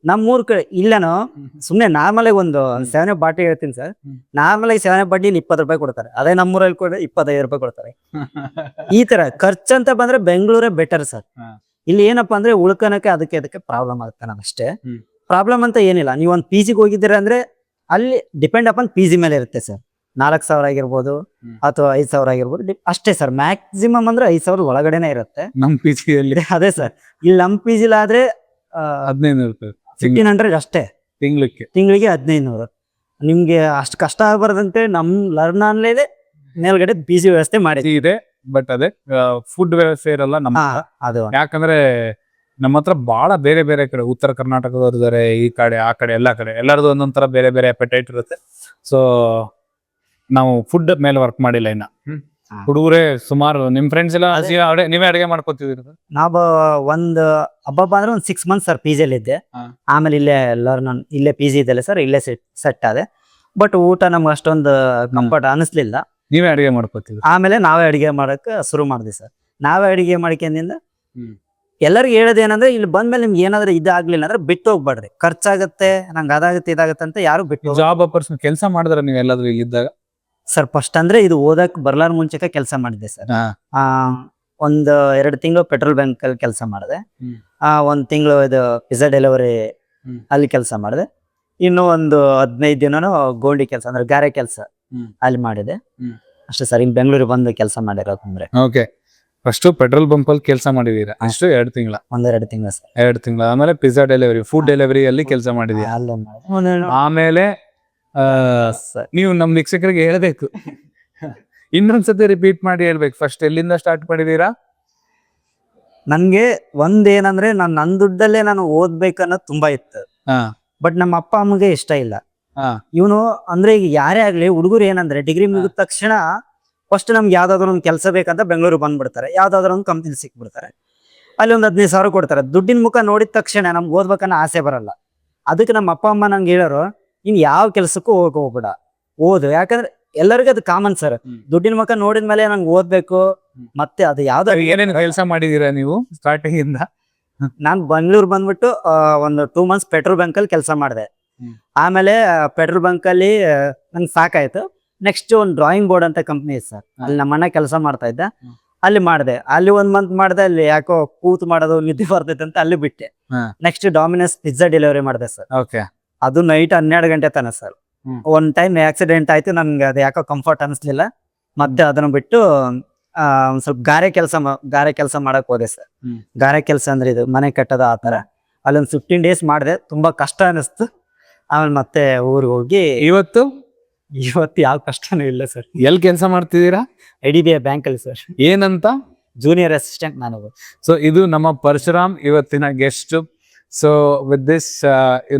ನಮ್ಮೂರ್ ಕಡೆ ಇಲ್ಲನೋ ಸುಮ್ನೆ ನಾರ್ಮಲ್ ಆಗಿ ಒಂದು 7 ಬಾಟಿ ಹೇಳ್ತೀನಿ ಸರ್. ನಾರ್ಮಲ್ ಆಗಿ 7 ಬಾಟಿ 20 ರೂಪಾಯಿ ಕೊಡ್ತಾರೆ. ಅದೇ ನಮ್ಮೂರಲ್ಲಿ ಕೂಡ 25 ರೂಪಾಯಿ ಕೊಡ್ತಾರೆ. ಈ ತರ ಖರ್ಚಂತ ಬಂದ್ರೆ ಬೆಂಗಳೂರೇ ಬೆಟರ್ ಸರ್. ಇಲ್ಲಿ ಏನಪ್ಪಾ ಅಂದ್ರೆ ಉಳ್ಕನಕ್ಕೆ ಅದಕ್ಕೆ ಪ್ರಾಬ್ಲಮ್ ಆಗುತ್ತೆ. ನಾನು ಅಷ್ಟೇ ಪ್ರಾಬ್ಲಮ್ ಅಂತ ಏನಿಲ್ಲ. ನೀವು ಒಂದು PGಗೆ ಹೋಗಿದ್ದೀರ ಅಂದ್ರೆ ಅಲ್ಲಿ ಡಿಪೆಂಡ್ ಅಪಾನ್ PG ಮೇಲೆ ಇರುತ್ತೆ ಸರ್. 4000 ಆಗಿರ್ಬೋದು ಅಥವಾ 5000 ಆಗಿರ್ಬೋದು ಅಷ್ಟೇ ಸರ್. ಮ್ಯಾಕ್ಸಿಮಮ್ ಅಂದ್ರೆ 5000 ಒಳಗಡೆನೆ ಇರುತ್ತೆ ನಮ್ PGಯಲ್ಲಿ. ಅದೇ ಸರ್, ಇಲ್ಲಿ ನಮ್ PGಲಿ ಆದ್ರೆ 1500 ರೂಪಾಯಿ 1500 ಅಷ್ಟೇ ತಿಂಗಳಿಗೆ 1500. ನಿಮ್ಗೆ ಅಷ್ಟು ಕಷ್ಟ ಆಗಬಾರ್ದಂತೆ ನಮ್ ಲರ್ನ್ ಆನ್ಲೈನ್ ಮೇಲ್ಗಡೆ PG ವ್ಯವಸ್ಥೆ ಮಾಡಿದೆ ಇದೆ. ಬಟ್ ಅದೇ ಫುಡ್ ವ್ಯವಸ್ಥೆ ಇರಲ್ಲ ನಮ್ಮ. ಅದು ಯಾಕಂದ್ರೆ ನಮ್ಮ ಹತ್ರ ಬಹಳ ಬೇರೆ ಬೇರೆ ಕಡೆ, ಉತ್ತರ ಕರ್ನಾಟಕದವ್ರು ಇದಾರೆ, ಈ ಕಡೆ ಆ ಕಡೆ ಎಲ್ಲ ಕಡೆ ಎಲ್ಲರದು ಒಂದೊಂದ್ ಬೇರೆ ಬೇರೆ ಅಪೆಟೈಟ್ ಇರುತ್ತೆ. ಸೊ ನಾವು ಫುಡ್ ಮೇಲೆ ವರ್ಕ್ ಮಾಡಿಲ್ಲ ಇನ್ನ. ಹುಡುಗರೇ ಸುಮಾರು ನಿಮ್ ಫ್ರೆಂಡ್ಸ್ ಎಲ್ಲ ನೀವೇ ಅಡಿಗೆ ಮಾಡ್ಕೊತಿದ್ದೀರ? ನಾವು ಒಂದು ಹಬ್ಬ ಅಂದ್ರೆ ಒಂದು 6 ಮಂತ್ಸ್ ಸರ್ PG ಇದ್ದೆ. ಹಾ. ಆಮೇಲೆ ಇಲ್ಲೇ ಲರ್ನ್ ಇಲ್ಲೇ PG ಇದ್ದಲ್ಲ ಸರ್, ಇಲ್ಲೇ ಸೆಟ್ ಆದೆ. ಬಟ್ ಊಟ ನಮ್ಗೆ ಅಷ್ಟೊಂದು ಕಂಫರ್ಟ್ ಅನಿಸ್ಲಿಲ್ಲ. ನೀವೇ ಅಡಿಗೆ ಮಾಡ್ಕೊತಿದ್ರಿ? ಆಮೇಲೆ ನಾವೇ ಅಡಿಗೆ ಮಾಡಕ್ ಶುರು ಮಾಡಿದ್ವಿ ಸರ್. ನಾವೇ ಅಡಿಗೆ ಮಾಡ್ಕೊಂಡಿಂದ ಹ್ಮ್. ಎಲ್ಲರಿಗೂ ಹೇಳೋದು ಏನಂದ್ರೆ, ಇಲ್ಲಿ ಬಂದ್ಮೇಲೆ ನಿಮ್ಗೆ ಏನಾದ್ರು ಇದಾಗ್ಲಿಲ್ಲ ಅಂದ್ರೆ ಬಿಟ್ಟು ಹೋಗ್ಬೇಡ್ರಿ. ಖರ್ಚಾಗತ್ತೆ, ನಂಗೆ ಅದಾಗತ್ತೆ ಇದಾಗತ್ತೆ ಅಂತ ಯಾರು ಬಿಟ್ಟು ಜಾಬ್ ಪರ್ಸನ್ ಕೆಲಸ ಮಾಡಿದ್ರ ನೀವು ಎಲ್ಲಾದ್ರೂ ಇಲ್ಲಿದ್ದಾಗ? ಸರ್ ಫಸ್ಟ್ ಅಂದ್ರೆ ಇದು ಓದಕ್ ಬರ್ಲಾರ ಮುಂಚೆಕ ಕೆಲಸ ಮಾಡಿದ್ದೆ ಸರ್. ಹಾ. ಒಂದು 2 ತಿಂಗಳು ಪೆಟ್ರೋಲ್ ಬ್ಯಾಂಕ್ ಅಲ್ಲಿ ಕೆಲಸ ಮಾಡಿದೆ. ಹ್ಮ್. 1 ತಿಂಗಳು ಇದು ಪಿಜ್ಜಾ ಡೆಲಿವರಿ ಹ್ಮ್. ಅಲ್ಲಿ ಕೆಲಸ ಮಾಡಿದೆ. ಇನ್ನು ಒಂದು 15 ದಿನನೂ ಗೋಲ್ಡಿ ಕೆಲಸ ಅಂದ್ರೆ ಗಾರೆ ಕೆಲಸ ಹ್ಮ್. ಅಲ್ಲಿ ಮಾಡಿದೆ. ಹ್ಮ್. ಅಷ್ಟೇ ಸರ್. ಇಲ್ಲಿ ಬೆಂಗಳೂರಿಗೆ ಬಂದು ಕೆಲಸ ಮಾಡಿರೋದು ಅಂದ್ರೆ ಓಕೆ. ಫಸ್ಟ್ ಪೆಟ್ರೋಲ್ ಬಂಪ್ ಅಲ್ಲಿ ಕೆಲಸ ಮಾಡಿದೀರಾ? ಅಷ್ಟು 2 ತಿಂಗಳ? 1-2 ತಿಂಗಳು ಸರ್. 2 ತಿಂಗಳ. ಆಮೇಲೆ ಪಿಜ್ಜಾ ಡೆಲಿವರಿ, ಫುಡ್ ಡೆಲಿವರಿ ಅಲ್ಲಿ ಕೆಲಸ ಮಾಡಿದೀರಾ? ಅಲ್ಲೇ ಮಾಡಿದೆ. ಆಮೇಲೆ ನೀವು ನಮ್ ವೀಕ್ಷಕರಿಗೆ ಹೇಳ್ಬೇಕು, ಇನ್ನೊಂದ್ಸತಿ ರಿಪೀಟ್ ಮಾಡಿ ಹೇಳ್ಬೇಕು. ಫಸ್ಟ್ ಎಲ್ಲಿಂದ ಸ್ಟಾರ್ಟ್ ಮಾಡಿದೀರಾ? ನನ್ಗೆ ಒಂದೇನಂದ್ರೆ, ನನ್ನ ದುಡ್ಡಲ್ಲೇ ನಾನು ಓದ್ಬೇಕನ್ನೋದು ತುಂಬಾ ಇತ್ತು. ಬಟ್ ನಮ್ಮ ಅಪ್ಪ ಅಮ್ಮಗೆ ಇಷ್ಟ ಇಲ್ಲ. ಇವನು ಅಂದ್ರೆ ಈಗ ಯಾರೇ ಆಗ್ಲಿ ಹುಡುಗರು ಏನಂದ್ರೆ, ಡಿಗ್ರಿ ಮುಗಿದ ತಕ್ಷಣ ಫಸ್ಟ್ ನಮ್ಗೆ ಯಾವ್ದಾದ್ರು ಒಂದು ಕೆಲಸ ಬೇಕಂತ ಬೆಂಗಳೂರು ಬಂದ್ಬಿಡ್ತಾರೆ. ಯಾವ್ದಾದ್ರು ಒಂದು ಕಂಪ್ನಿ ಸಿಕ್ಬಿಡ್ತಾರೆ. ಅಲ್ಲಿ ಒಂದು 15,000 ಕೊಡ್ತಾರೆ. ದುಡ್ಡಿನ ಮುಖ ನೋಡಿದ ತಕ್ಷಣ ನಮ್ಗೆ ಓದ್ಬೇಕನ್ನೋ ಆಸೆ ಬರಲ್ಲ. ಅದಕ್ಕೆ ನಮ್ಮ ಅಪ್ಪ ಅಮ್ಮ ನಂಗೆ ಹೇಳೋರು, ಇನ್ ಯಾವ ಕೆಲ್ಸಕ್ಕೂ ಹೋಗ್ಬೇಡ, ಓದು. ಯಾಕಂದ್ರೆ ಎಲ್ಲರಿಗೂ ಅದು ಕಾಮನ್ ಸರ್. ದುಡ್ಡಿನ ಮುಖ ನೋಡಿದ್ಮೇಲೆ ನಂಗೆ ಓದ್ಬೇಕು. ಮತ್ತೆ ಅದು ಯಾವ್ದು ಏನೇನು ಕೆಲಸ ಮಾಡಿದೀರಾ ನೀವು ಸ್ಟಾರ್ಟಿಂಗ್ ಇಂದ? ನಾನ್ ಬೆಂಗಳೂರು ಬಂದ್ಬಿಟ್ಟು ಒಂದು 2 ಮಂತ್ಸ್ ಪೆಟ್ರೋಲ್ ಬಂಕ್ ಅಲ್ಲಿ ಕೆಲಸ ಮಾಡಿದೆ. ಆಮೇಲೆ ಪೆಟ್ರೋಲ್ ಬಂಕ್ ಅಲ್ಲಿ ನಂಗೆ ಸಾಕಾಯ್ತು. ನೆಕ್ಸ್ಟ್ ಒಂದು ಡ್ರಾಯಿಂಗ್ ಬೋರ್ಡ್ ಅಂತ ಕಂಪ್ನಿ ಇದೆ ಸರ್, ಅಲ್ಲಿ ನಮ್ಮ ಅಣ್ಣ ಕೆಲಸ ಮಾಡ್ತಾ ಇದ್ದ. ಅಲ್ಲಿ ಮಾಡಿದೆ. ಅಲ್ಲಿ 1 ಮಂತ್ ಮಾಡಿದೆ. ಅಲ್ಲಿ ಯಾಕೋ ಕೂತ್ ಮಾಡೋದು ನಿದ್ದೆ ಬರ್ತೈತೆ ಅಂತ ಅಲ್ಲಿ ಬಿಟ್ಟೆ. ನೆಕ್ಸ್ಟ್ ಡಾಮಿನೋಸ್ ಪಿಜ್ಜಾ ಡೆಲಿವರಿ ಮಾಡಿದೆ ಸರ್. ಅದು ನೈಟ್ 12 ಗಂಟೆ ತನ ಸರ್. ಒಂದ್ ಟೈಮ್ ಆಕ್ಸಿಡೆಂಟ್ ಆಯ್ತು. ನನ್ಗೆ ಅದು ಯಾಕೋ ಕಂಫರ್ಟ್ ಅನಿಸ್ಲಿಲ್ಲ. ಮತ್ತೆ ಅದನ್ನ ಬಿಟ್ಟು ಒಂದ್ ಸ್ವಲ್ಪ ಗಾರೆ ಕೆಲಸ ಮಾಡಕ್ ಹೋದೆ ಸರ್. ಗಾರೆ ಕೆಲಸ ಅಂದ್ರೆ ಇದು ಮನೆ ಕಟ್ಟೋದು ಆ ತರ. ಅಲ್ಲೊಂದು 15 ಡೇಸ್ ಮಾಡಿದೆ. ತುಂಬಾ ಕಷ್ಟ ಅನಿಸ್ತು. ಆಮೇಲೆ ಮತ್ತೆ ಊರಿಗೆ ಹೋಗಿ ಇವತ್ತು ಯಾವ ಕಷ್ಟನೂ ಇಲ್ಲ ಸರ್. ಎಲ್ಲಿ ಕೆಲಸ ಮಾಡ್ತಿದ್ದೀರಾ? IDBI ಬ್ಯಾಂಕ್ ಅಲ್ಲಿ ಸರ್. ಏನಂತ? ಜೂನಿಯರ್ ಅಸಿಸ್ಟೆಂಟ್ ನಾನು. ಸೊ ಇದು ನಮ್ಮ ಪರಶುರಾಮ್ ಇವತ್ತಿನ ಗೆಸ್ಟ್. ಸೊ ವಿತ್ ದಿಸ್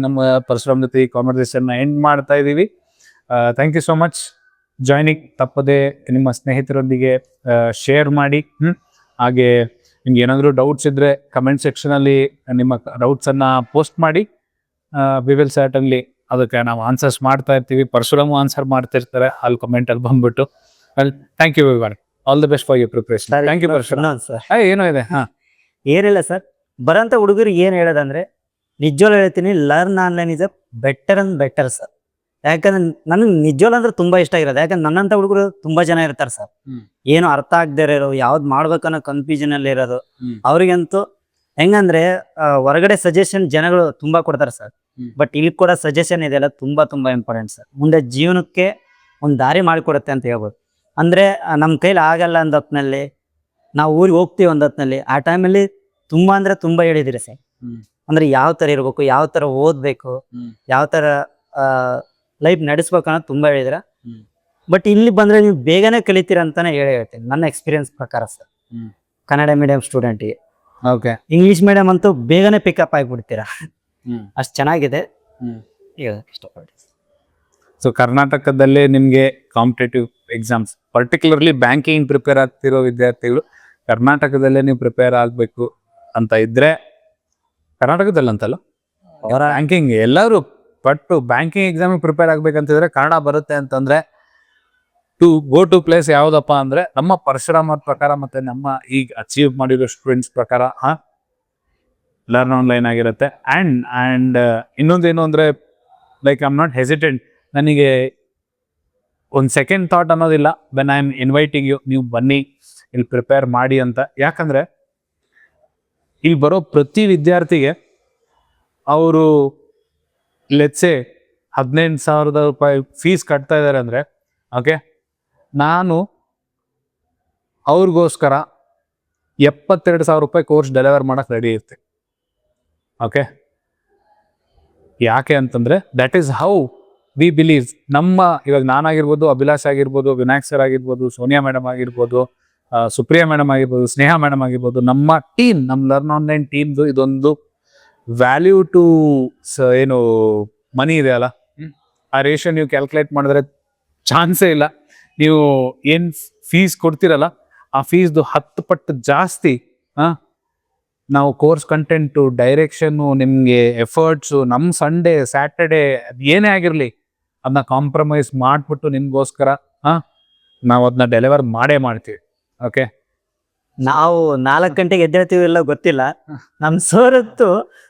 ನಮ್ಮ ಪರಶುರಾಮ್ ಜೊತೆ ಈ ಕಾನ್ವರ್ಸೇಷನ್ ಎಂಡ್ ಮಾಡ್ತಾ ಇದೀವಿ. Thank you so much joining. ತಪ್ಪದೆ ನಿಮ್ಮ ಸ್ನೇಹಿತರೊಂದಿಗೆ ಶೇರ್ ಮಾಡಿ. ಹಾಗೆ ನಿಮ್ಗೆ ಏನಾದರೂ ಡೌಟ್ಸ್ ಇದ್ರೆ ಕಮೆಂಟ್ ಸೆಕ್ಷನ್ ಅಲ್ಲಿ ನಿಮ್ಮ ಡೌಟ್ಸ್ ಅನ್ನ ಪೋಸ್ಟ್ ಮಾಡಿ. ವಿ ವಿಲ್ ಸರ್ಟನ್ಲಿ ಅದಕ್ಕೆ ನಾವು ಆನ್ಸರ್ಸ್ ಮಾಡ್ತಾ ಇರ್ತೀವಿ. ಪರಶುರಾಮ್ ಆನ್ಸರ್ ಮಾಡ್ತಿರ್ತಾರೆ ಅಲ್ಲಿ ಕಮೆಂಟ್ ಅಲ್ಲಿ ಬಂದ್ಬಿಟ್ಟು. Well, thank you everyone. All the best for your preparation. Thank you Parashuram sir. ಏನೋ ಇದೆ? ಏನಿಲ್ಲ ಸರ್, ಬರೋಂಥ ಹುಡುಗರಿಗೆ ಏನ್ ಹೇಳೋದಂದ್ರೆ, ನಿಜವಾಗ್ಲೂ ಹೇಳ್ತೀನಿ, learn online is better sir. ಯಾಕಂದ್ರೆ ನನಗೆ ನಿಜವಾಗ್ಲೂ ಅಂದ್ರೆ ತುಂಬಾ ಇಷ್ಟ ಇರೋದು. ಯಾಕಂದ್ರೆ ನನ್ನಂತ ಹುಡುಗರು ತುಂಬಾ ಜನ ಇರ್ತಾರೆ ಸರ್. ಏನು ಅರ್ಥ ಆಗದೆ ಇರೋರು, ಯಾವ್ದು ಮಾಡ್ಬೇಕನ್ನೋ ಕನ್ಫ್ಯೂಷನ್ ಅಲ್ಲಿ ಇರೋದು. ಅವ್ರಿಗಂತೂ ಹೆಂಗಂದ್ರೆ ಹೊರಗಡೆ ಸಜೆಷನ್ ಜನಗಳು ತುಂಬಾ ಕೊಡ್ತಾರೆ ಸರ್. ಬಟ್ ಇಲ್ಲಿ ಕೂಡ ಸಜೆಷನ್ ಇದೆಲ್ಲ ತುಂಬಾ ಇಂಪಾರ್ಟೆಂಟ್ ಸರ್. ಮುಂದೆ ಜೀವನಕ್ಕೆ ಒಂದು ದಾರಿ ಮಾಡಿಕೊಡುತ್ತೆ ಅಂತ ಹೇಳ್ಬೋದು. ಅಂದ್ರೆ ನಮ್ಮ ಕೈಲಿ ಆಗಲ್ಲ ಅಂದ ಹೊತ್ನಲ್ಲಿ, ನಾವು ಊರಿಗೆ ಹೋಗ್ತೀವಿ ಒಂದ್ ಹೊತ್ನಲ್ಲಿ, ಆ ಟೈಮಲ್ಲಿ ತುಂಬಾ ಹೇಳಿದಿರಿ ಸರ್. ಅಂದ್ರೆ ಯಾವ ತರ ಇರ್ಬೇಕು, ಯಾವ ತರ ಓದ್ಬೇಕು, ಯಾವ ತರ ಲೈಫ್ ನಡೆಸ್ಬೇಕು ಅನ್ನೋದು ತುಂಬಾ ಹೇಳಿದಿರ. ಬಟ್ ಇಲ್ಲಿ ಬಂದ್ರೆ ನೀವು ಬೇಗನೆ ಕಲಿತೀರ ಅಂತಾನೆ ಹೇಳ್ತೀನಿ ನನ್ನ ಎಕ್ಸ್ಪೀರಿಯನ್ಸ್ ಪ್ರಕಾರ ಸರ್. ಕನ್ನಡ ಮೀಡಿಯಂ ಸ್ಟೂಡೆಂಟ್ಗೆ, ಇಂಗ್ಲಿಷ್ ಮೀಡಿಯಂ ಅಂತೂ ಬೇಗನೆ ಪಿಕಪ್ ಆಗಿಬಿಡ್ತೀರಾ. ಅಷ್ಟು ಚೆನ್ನಾಗಿದೆ. ಸೊ ಕರ್ನಾಟಕದಲ್ಲೇ ನಿಮಗೆ competitive exams, particularly banking prepare ಆಗ್ತಿರೋ ವಿದ್ಯಾರ್ಥಿಗಳು ಕರ್ನಾಟಕದಲ್ಲೇ ನೀವು ಪ್ರಿಪೇರ್ ಆಗಬೇಕು ಅಂತ ಇದ್ರೆ, ಕರ್ನಾಟಕದಲ್ಲಿ ಅಂತಲ್ಲ ಬ್ಯಾಂಕಿಂಗ್ ಎಲ್ಲರೂ ಬಟ್ ಬ್ಯಾಂಕಿಂಗ್ ಎಕ್ಸಾಮ್ ಪ್ರಿಪೇರ್ ಆಗ್ಬೇಕಂತಿದ್ರೆ ಕನ್ನಡ ಬರುತ್ತೆ ಅಂತಂದ್ರೆ ಗೋ ಟು ಪ್ಲೇಸ್ ಯಾವ್ದಪ್ಪ ಅಂದ್ರೆ ನಮ್ಮ ಪರಶುರಾಮ್ ಪ್ರಕಾರ ಮತ್ತೆ ನಮ್ಮ ಈಗ ಅಚೀವ್ ಮಾಡಿರೋ ಸ್ಟೂಡೆಂಟ್ಸ್ ಪ್ರಕಾರ ಲರ್ನ್ ಆನ್ಲೈನ್ ಆಗಿರುತ್ತೆ. ಅಂಡ್ ಇನ್ನೊಂದೇನು ಅಂದ್ರೆ, like I am not hesitant. ನನಗೆ ಒಂದು ಸೆಕೆಂಡ್ ಥಾಟ್ ಅನ್ನೋದಿಲ್ಲ when I am inviting you, ನೀವು ಬನ್ನಿ ಇಲ್ಲಿ ಪ್ರಿಪೇರ್ ಮಾಡಿ ಅಂತ. ಯಾಕಂದ್ರೆ ಇಲ್ಲಿ ಬರೋ ಪ್ರತಿ ವಿದ್ಯಾರ್ಥಿಗೆ ಅವರು ಲೆಟ್ಸೆ 15,000 ರೂಪಾಯಿ ಫೀಸ್ ಕಟ್ತಾ ಇದ್ದಾರೆ ಅಂದ್ರೆ, ಓಕೆ, ನಾನು ಅವ್ರಿಗೋಸ್ಕರ 72,000 ರೂಪಾಯಿ ಕೋರ್ಸ್ ಡೆಲಿವರ್ ಮಾಡಕ್ ರೆಡಿ ಇರ್ತೀನಿ. ಓಕೆ, ಯಾಕೆ ಅಂತಂದ್ರೆ that is how we believe. ನಮ್ಮ ಇವಾಗ ನಾನಾಗಿರ್ಬೋದು, ಅಭಿಲಾಷ್ ಆಗಿರ್ಬೋದು, ವಿನಾಯಕ್ ಸರ್ ಆಗಿರ್ಬೋದು, ಸೋನಿಯಾ ಮೇಡಮ್ ಆಗಿರ್ಬೋದು, ಸುಪ್ರಿಯಾ ಮೇಡಮ್ ಆಗಿರ್ಬೋದು, ಸ್ನೇಹ ಮೇಡಮ್ ಆಗಿರ್ಬೋದು, ನಮ್ಮ ಟೀಮ್, ನಮ್ಮ ಲರ್ನ್ ಆನ್ಲೈನ್ ಟೀಮ್ದು ಇದೊಂದು ವ್ಯಾಲ್ಯೂ ಟು ಏನು ಮನಿ ಇದೆ ಅಲ್ಲ, ಆ ರೇಷನ್ ನೀವು ಕ್ಯಾಲ್ಕುಲೇಟ್ ಮಾಡಿದ್ರೆ ಚಾನ್ಸೇ ಇಲ್ಲ. ನೀವು ಏನ್ ಫೀಸ್ ಕೊಡ್ತಿರಲ್ಲ ಆ ಫೀಸ್ದು 10 ಪಟ್ಟು ಜಾಸ್ತಿ ನಾವು ಕೋರ್ಸ್ ಕಂಟೆಂಟು, ಡೈರೆಕ್ಷನ್ನು, ನಿಮ್ಗೆ ಎಫರ್ಟ್ಸು, ನಮ್ ಸಂಡೇ ಸ್ಯಾಟರ್ಡೇ ಏನೇ ಆಗಿರ್ಲಿ ಅದನ್ನ ಕಾಂಪ್ರಮೈಸ್ ಮಾಡ್ಬಿಟ್ಟು ನಿಮ್ಗೋಸ್ಕರ ನಾವು ಅದನ್ನ ಡೆಲಿವರ್ ಮಾಡೇ ಮಾಡ್ತೀವಿ. ಓಕೆ, ನಾವು 4 ಗಂಟೆಗೆ ಎದ್ದೇಳ್ತೀವಿ ಇಲ್ಲ ಗೊತ್ತಿಲ್ಲ, ನಮ್ ಸರ್ ಅಂತೂ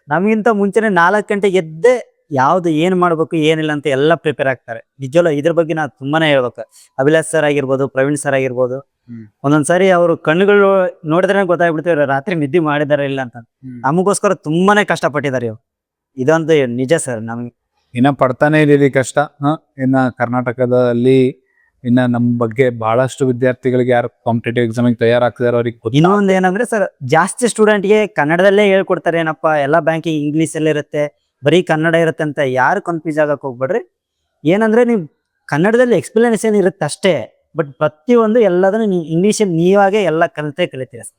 ನಮ್ಗಿಂತ ಮುಂಚೆನೆ 4 ಗಂಟೆಗೆ ಎದ್ದೆ ಯಾವ್ದು ಏನ್ ಮಾಡ್ಬೇಕು ಏನಿಲ್ಲ ಅಂತ ಎಲ್ಲ ಪ್ರಿಪೇರ್ ಆಗ್ತಾರೆ. ನಿಜವಲ್ಲ ಇದ್ರ ಬಗ್ಗೆ ನಾವು ತುಂಬಾನೇ ಹೇಳ್ಬೇಕು. ಅಭಿಲಾಷ್ ಸರ್ ಆಗಿರ್ಬೋದು, ಪ್ರವೀಣ್ ಸರ್ ಆಗಿರ್ಬೋದು, ಒಂದೊಂದ್ಸಾರಿ ಅವ್ರು ಕಣ್ಣುಗಳು ನೋಡಿದ್ರೆ ಗೊತ್ತಾಗ್ಬಿಡ್ತೀವಿ ರಾತ್ರಿ ನಿದ್ದೆ ಮಾಡಿದಾರ ಇಲ್ಲ ಅಂತ. ನಮಗೋಸ್ಕರ ತುಂಬಾನೇ ಕಷ್ಟಪಟ್ಟಿದ್ದಾರೆ ಇವ್ರು. ಇದಂತೂ ನಿಜ ಸರ್. ನಮ್ಗೆ ಇನ್ನ ಪಡ್ತಾನೆ ಇದೀವಿ ಕಷ್ಟ. ಇನ್ನ ಕರ್ನಾಟಕದಲ್ಲಿ ಇನ್ನ ನಮ್ ಬಗ್ಗೆ ಬಹಳಷ್ಟು ವಿದ್ಯಾರ್ಥಿಗಳಿಗೆ ಯಾರು ಕಾಂಪಿಟೇಟಿವ್ ಎಕ್ಸಾಮಿಗೆ ತಯಾರಾಗ್ತಿದಾರೋ ಅವ್ರಿಗೆ ಇನ್ನೊಂದು ಏನಂದ್ರೆ ಸರ್, ಜಾಸ್ತಿ ಸ್ಟೂಡೆಂಟ್ಗೆ ಕನ್ನಡದಲ್ಲೇ ಹೇಳ್ಕೊಡ್ತಾರೆ. ಏನಪ್ಪಾ ಎಲ್ಲ ಬ್ಯಾಂಕಿಂಗ್ ಇಂಗ್ಲೀಷ್ ಅಲ್ಲೇ ಇರುತ್ತೆ, ಬರೀ ಕನ್ನಡ ಇರುತ್ತೆ ಅಂತ ಯಾರು ಕನ್ಫ್ಯೂಸ್ ಆಗಕ್ ಹೋಗ್ಬೇಡ್ರಿ. ಏನಂದ್ರೆ ನೀವು ಕನ್ನಡದಲ್ಲಿ ಎಕ್ಸ್ಪ್ಲನೇಷನ್ ಇರುತ್ತೆ ಅಷ್ಟೇ, ಬಟ್ ಪ್ರತಿಯೊಂದು ಎಲ್ಲದನ್ನು ನೀವು ಇಂಗ್ಲೀಷ್ ನೀವಾಗೆ ಎಲ್ಲ ಕಲಿತೀರ ಸರ್.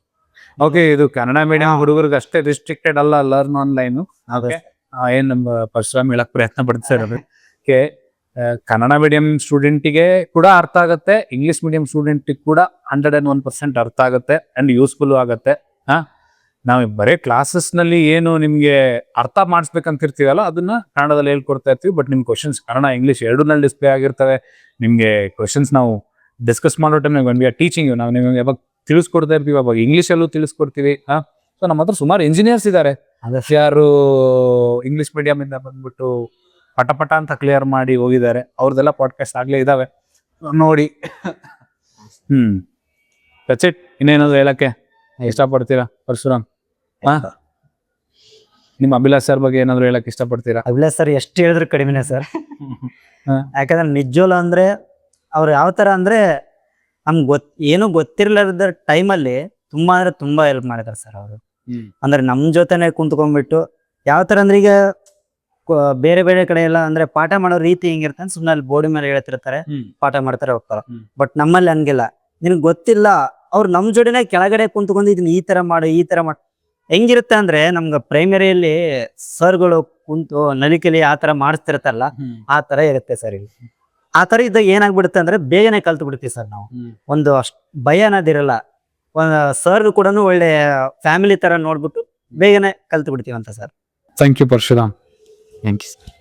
ಓಕೆ, ಇದು ಕನ್ನಡ ಮೀಡಿಯಂ ಹುಡುಗರಿಗೆ ಅಷ್ಟೇ ರಿಸ್ಟ್ರಿಕ್ಟೆಡ್ ಅಲ್ಲ, ಲರ್ನ್ ಆನ್ಲೈನ್. ಏನ್ ನಮ್ಮ ಪರಶುರಾಮ್ ಹೇಳಕ್ ಪ್ರಯತ್ನ ಪಡ್ತಾರೆ ಅದಕ್ಕೆ ಕನ್ನಡ ಮೀಡಿಯಂ ಸ್ಟೂಡೆಂಟಿಗೆ ಕೂಡ ಅರ್ಥ ಆಗುತ್ತೆ, ಇಂಗ್ಲಿಷ್ ಮೀಡಿಯಂ ಸ್ಟೂಡೆಂಟಿಗೆ ಕೂಡ 101% ಅರ್ಥ ಆಗುತ್ತೆ ಅಂಡ್ ಯೂಸ್ಫುಲ್ ಆಗುತ್ತೆ. ನಾವು ಬರೀ ಕ್ಲಾಸಸ್ ನಲ್ಲಿ ಏನು ನಿಮ್ಗೆ ಅರ್ಥ ಮಾಡಿಸ್ಬೇಕಂತ ಇರ್ತೀವಲ್ಲ ಅದನ್ನ ಕನ್ನಡದಲ್ಲಿ ಹೇಳ್ಕೊಡ್ತಾ ಇರ್ತೀವಿ. ಬಟ್ ನಿಮ್ ಕ್ವಶನ್ಸ್ ಕನ್ನಡ ಇಂಗ್ಲಿಷ್ ಎರಡೂನಲ್ಲಿ ಡಿಸ್ಪ್ಲೇ ಆಗಿರ್ತವೆ. ನಿಮ್ಗೆ ಕ್ವಶನ್ಸ್ ನಾವು ಡಿಸ್ಕಸ್ ಮಾಡೋ ಟೈಮ್ ಟೀಚಿಂಗ್ ನಾವು ನಿಮ್ಗೆ ಯಾವಾಗ ತಿಳಿಸ್ಕೊಡ್ತಾ ಇರ್ತೀವಿ, ಅವಾಗ ಇಂಗ್ಲೀಷಲ್ಲೂ ತಿಳಿಸ್ಕೊಡ್ತೀವಿ. ಸೊ ನಮ್ಮ ಹತ್ರ ಸುಮಾರು ಇಂಜಿನಿಯರ್ಸ್ ಇದ್ದಾರೆ ಯಾರು ಇಂಗ್ಲಿಷ್ ಮೀಡಿಯಂ ಇಂದ ಬಂದ್ಬಿಟ್ಟು ಪಟ ಅಂತ ಕ್ಲಿಯರ್ ಮಾಡಿ ಹೋಗಿದ್ದಾರೆ. ಅವ್ರದ್ದೆಲ್ಲ ಪಾಡ್ಕಾಸ್ಟ್ ಆಗ್ಲೇ ಇದಾವೆ, ನೋಡಿ. That's it. ಇನ್ನೇನಾದ್ರು ಹೇಳಕ್ಕೆ ಇಷ್ಟಪಡ್ತೀರಾ ಪರಶುರಾಮ್? ನಿಮ್ಮ ಅಭಿಲಾಷ್ ಸರ್ ಬಗ್ಗೆ ಏನಾದ್ರು ಹೇಳಕ್ ಇಷ್ಟಪಡ್ತೀರಾ? ಅಭಿಲಾಷ್ ಸರ್ ಎಷ್ಟು ಹೇಳಿದ್ರು ಕಡಿಮೆನೆ ಸರ್. ಯಾಕಂದ್ರೆ ನಿಜವಲ್ಲ ಅಂದ್ರೆ ಅವ್ರು ಯಾವ ತರ ಅಂದ್ರೆ ನಮ್ಗೆ ಏನು ಗೊತ್ತಿರ್ಲಾರ್ದ ಟೈಮಲ್ಲಿ ತುಂಬಾ ಅಂದ್ರೆ ತುಂಬಾ ಹೆಲ್ಪ್ ಮಾಡಿದಾರೆ ಸರ್ ಅವರು. ಅಂದ್ರೆ ನಮ್ ಜೊತೆನೆ ಕುಂತ್ಕೊಂಡ್ಬಿಟ್ಟು ಯಾವ ತರ ಅಂದ್ರೆ ಈಗ ಬೇರೆ ಬೇರೆ ಕಡೆ ಎಲ್ಲ ಅಂದ್ರೆ ಪಾಠ ಮಾಡೋ ರೀತಿ ಹೆಂಗಿರ್ತಾನೆ, ಸುಮ್ಮನೆ ಅಲ್ಲಿ ಬೋರ್ಡ್ ಮೇಲೆ ಹೇಳ್ತಿರ್ತಾರೆ, ಪಾಠ ಮಾಡ್ತಾರೆ ಹೋಗ್ತಾರೆ. ಬಟ್ ನಮ್ಮಲ್ಲಿ ಹಂಗಿಲ್ಲ. ನಿನ್ಗೆ ಗೊತ್ತಿಲ್ಲ, ಅವ್ರು ನಮ್ ಜೋಡಿನೇ ಕೆಳಗಡೆ ಕುಂತ್ಕೊಂಡು ಇದನ್ನ ಈ ತರ ಮಾಡು ಈ ತರ ಮಾಡು. ಹೆಂಗಿರುತ್ತೆ ಅಂದ್ರೆ ನಮ್ಗೆ ಪ್ರೈಮರಿಯಲ್ಲಿ ಸರ್ಗಳು ಕುಂತು ನಲಿಕೆಲಿ ಆ ತರ ಮಾಡಿಸ್ತಿರ್ತಾರಲ್ಲ, ಆ ತರ ಇರುತ್ತೆ ಸರ್ ಇಲ್ಲಿ. ಆ ತರ ಇದ್ದಾಗ ಏನಾಗ್ಬಿಡುತ್ತೆ ಅಂದ್ರೆ ಬೇಗನೆ ಕಲ್ತು ಬಿಡ್ತೀವಿ ಸರ್ ನಾವು. ಒಂದು ಅಷ್ಟ್ ಭಯ ಅನ್ನೋದಿರಲ್ಲ. ಸರ್ ಕೂಡ ಒಳ್ಳೆ ಫ್ಯಾಮಿಲಿ ತರ ನೋಡ್ಬಿಟ್ಟು ಬೇಗನೆ ಕಲ್ತು ಬಿಡ್ತೀವಿ ಅಂತ sir. Thank you Parashuram. Thank you sir.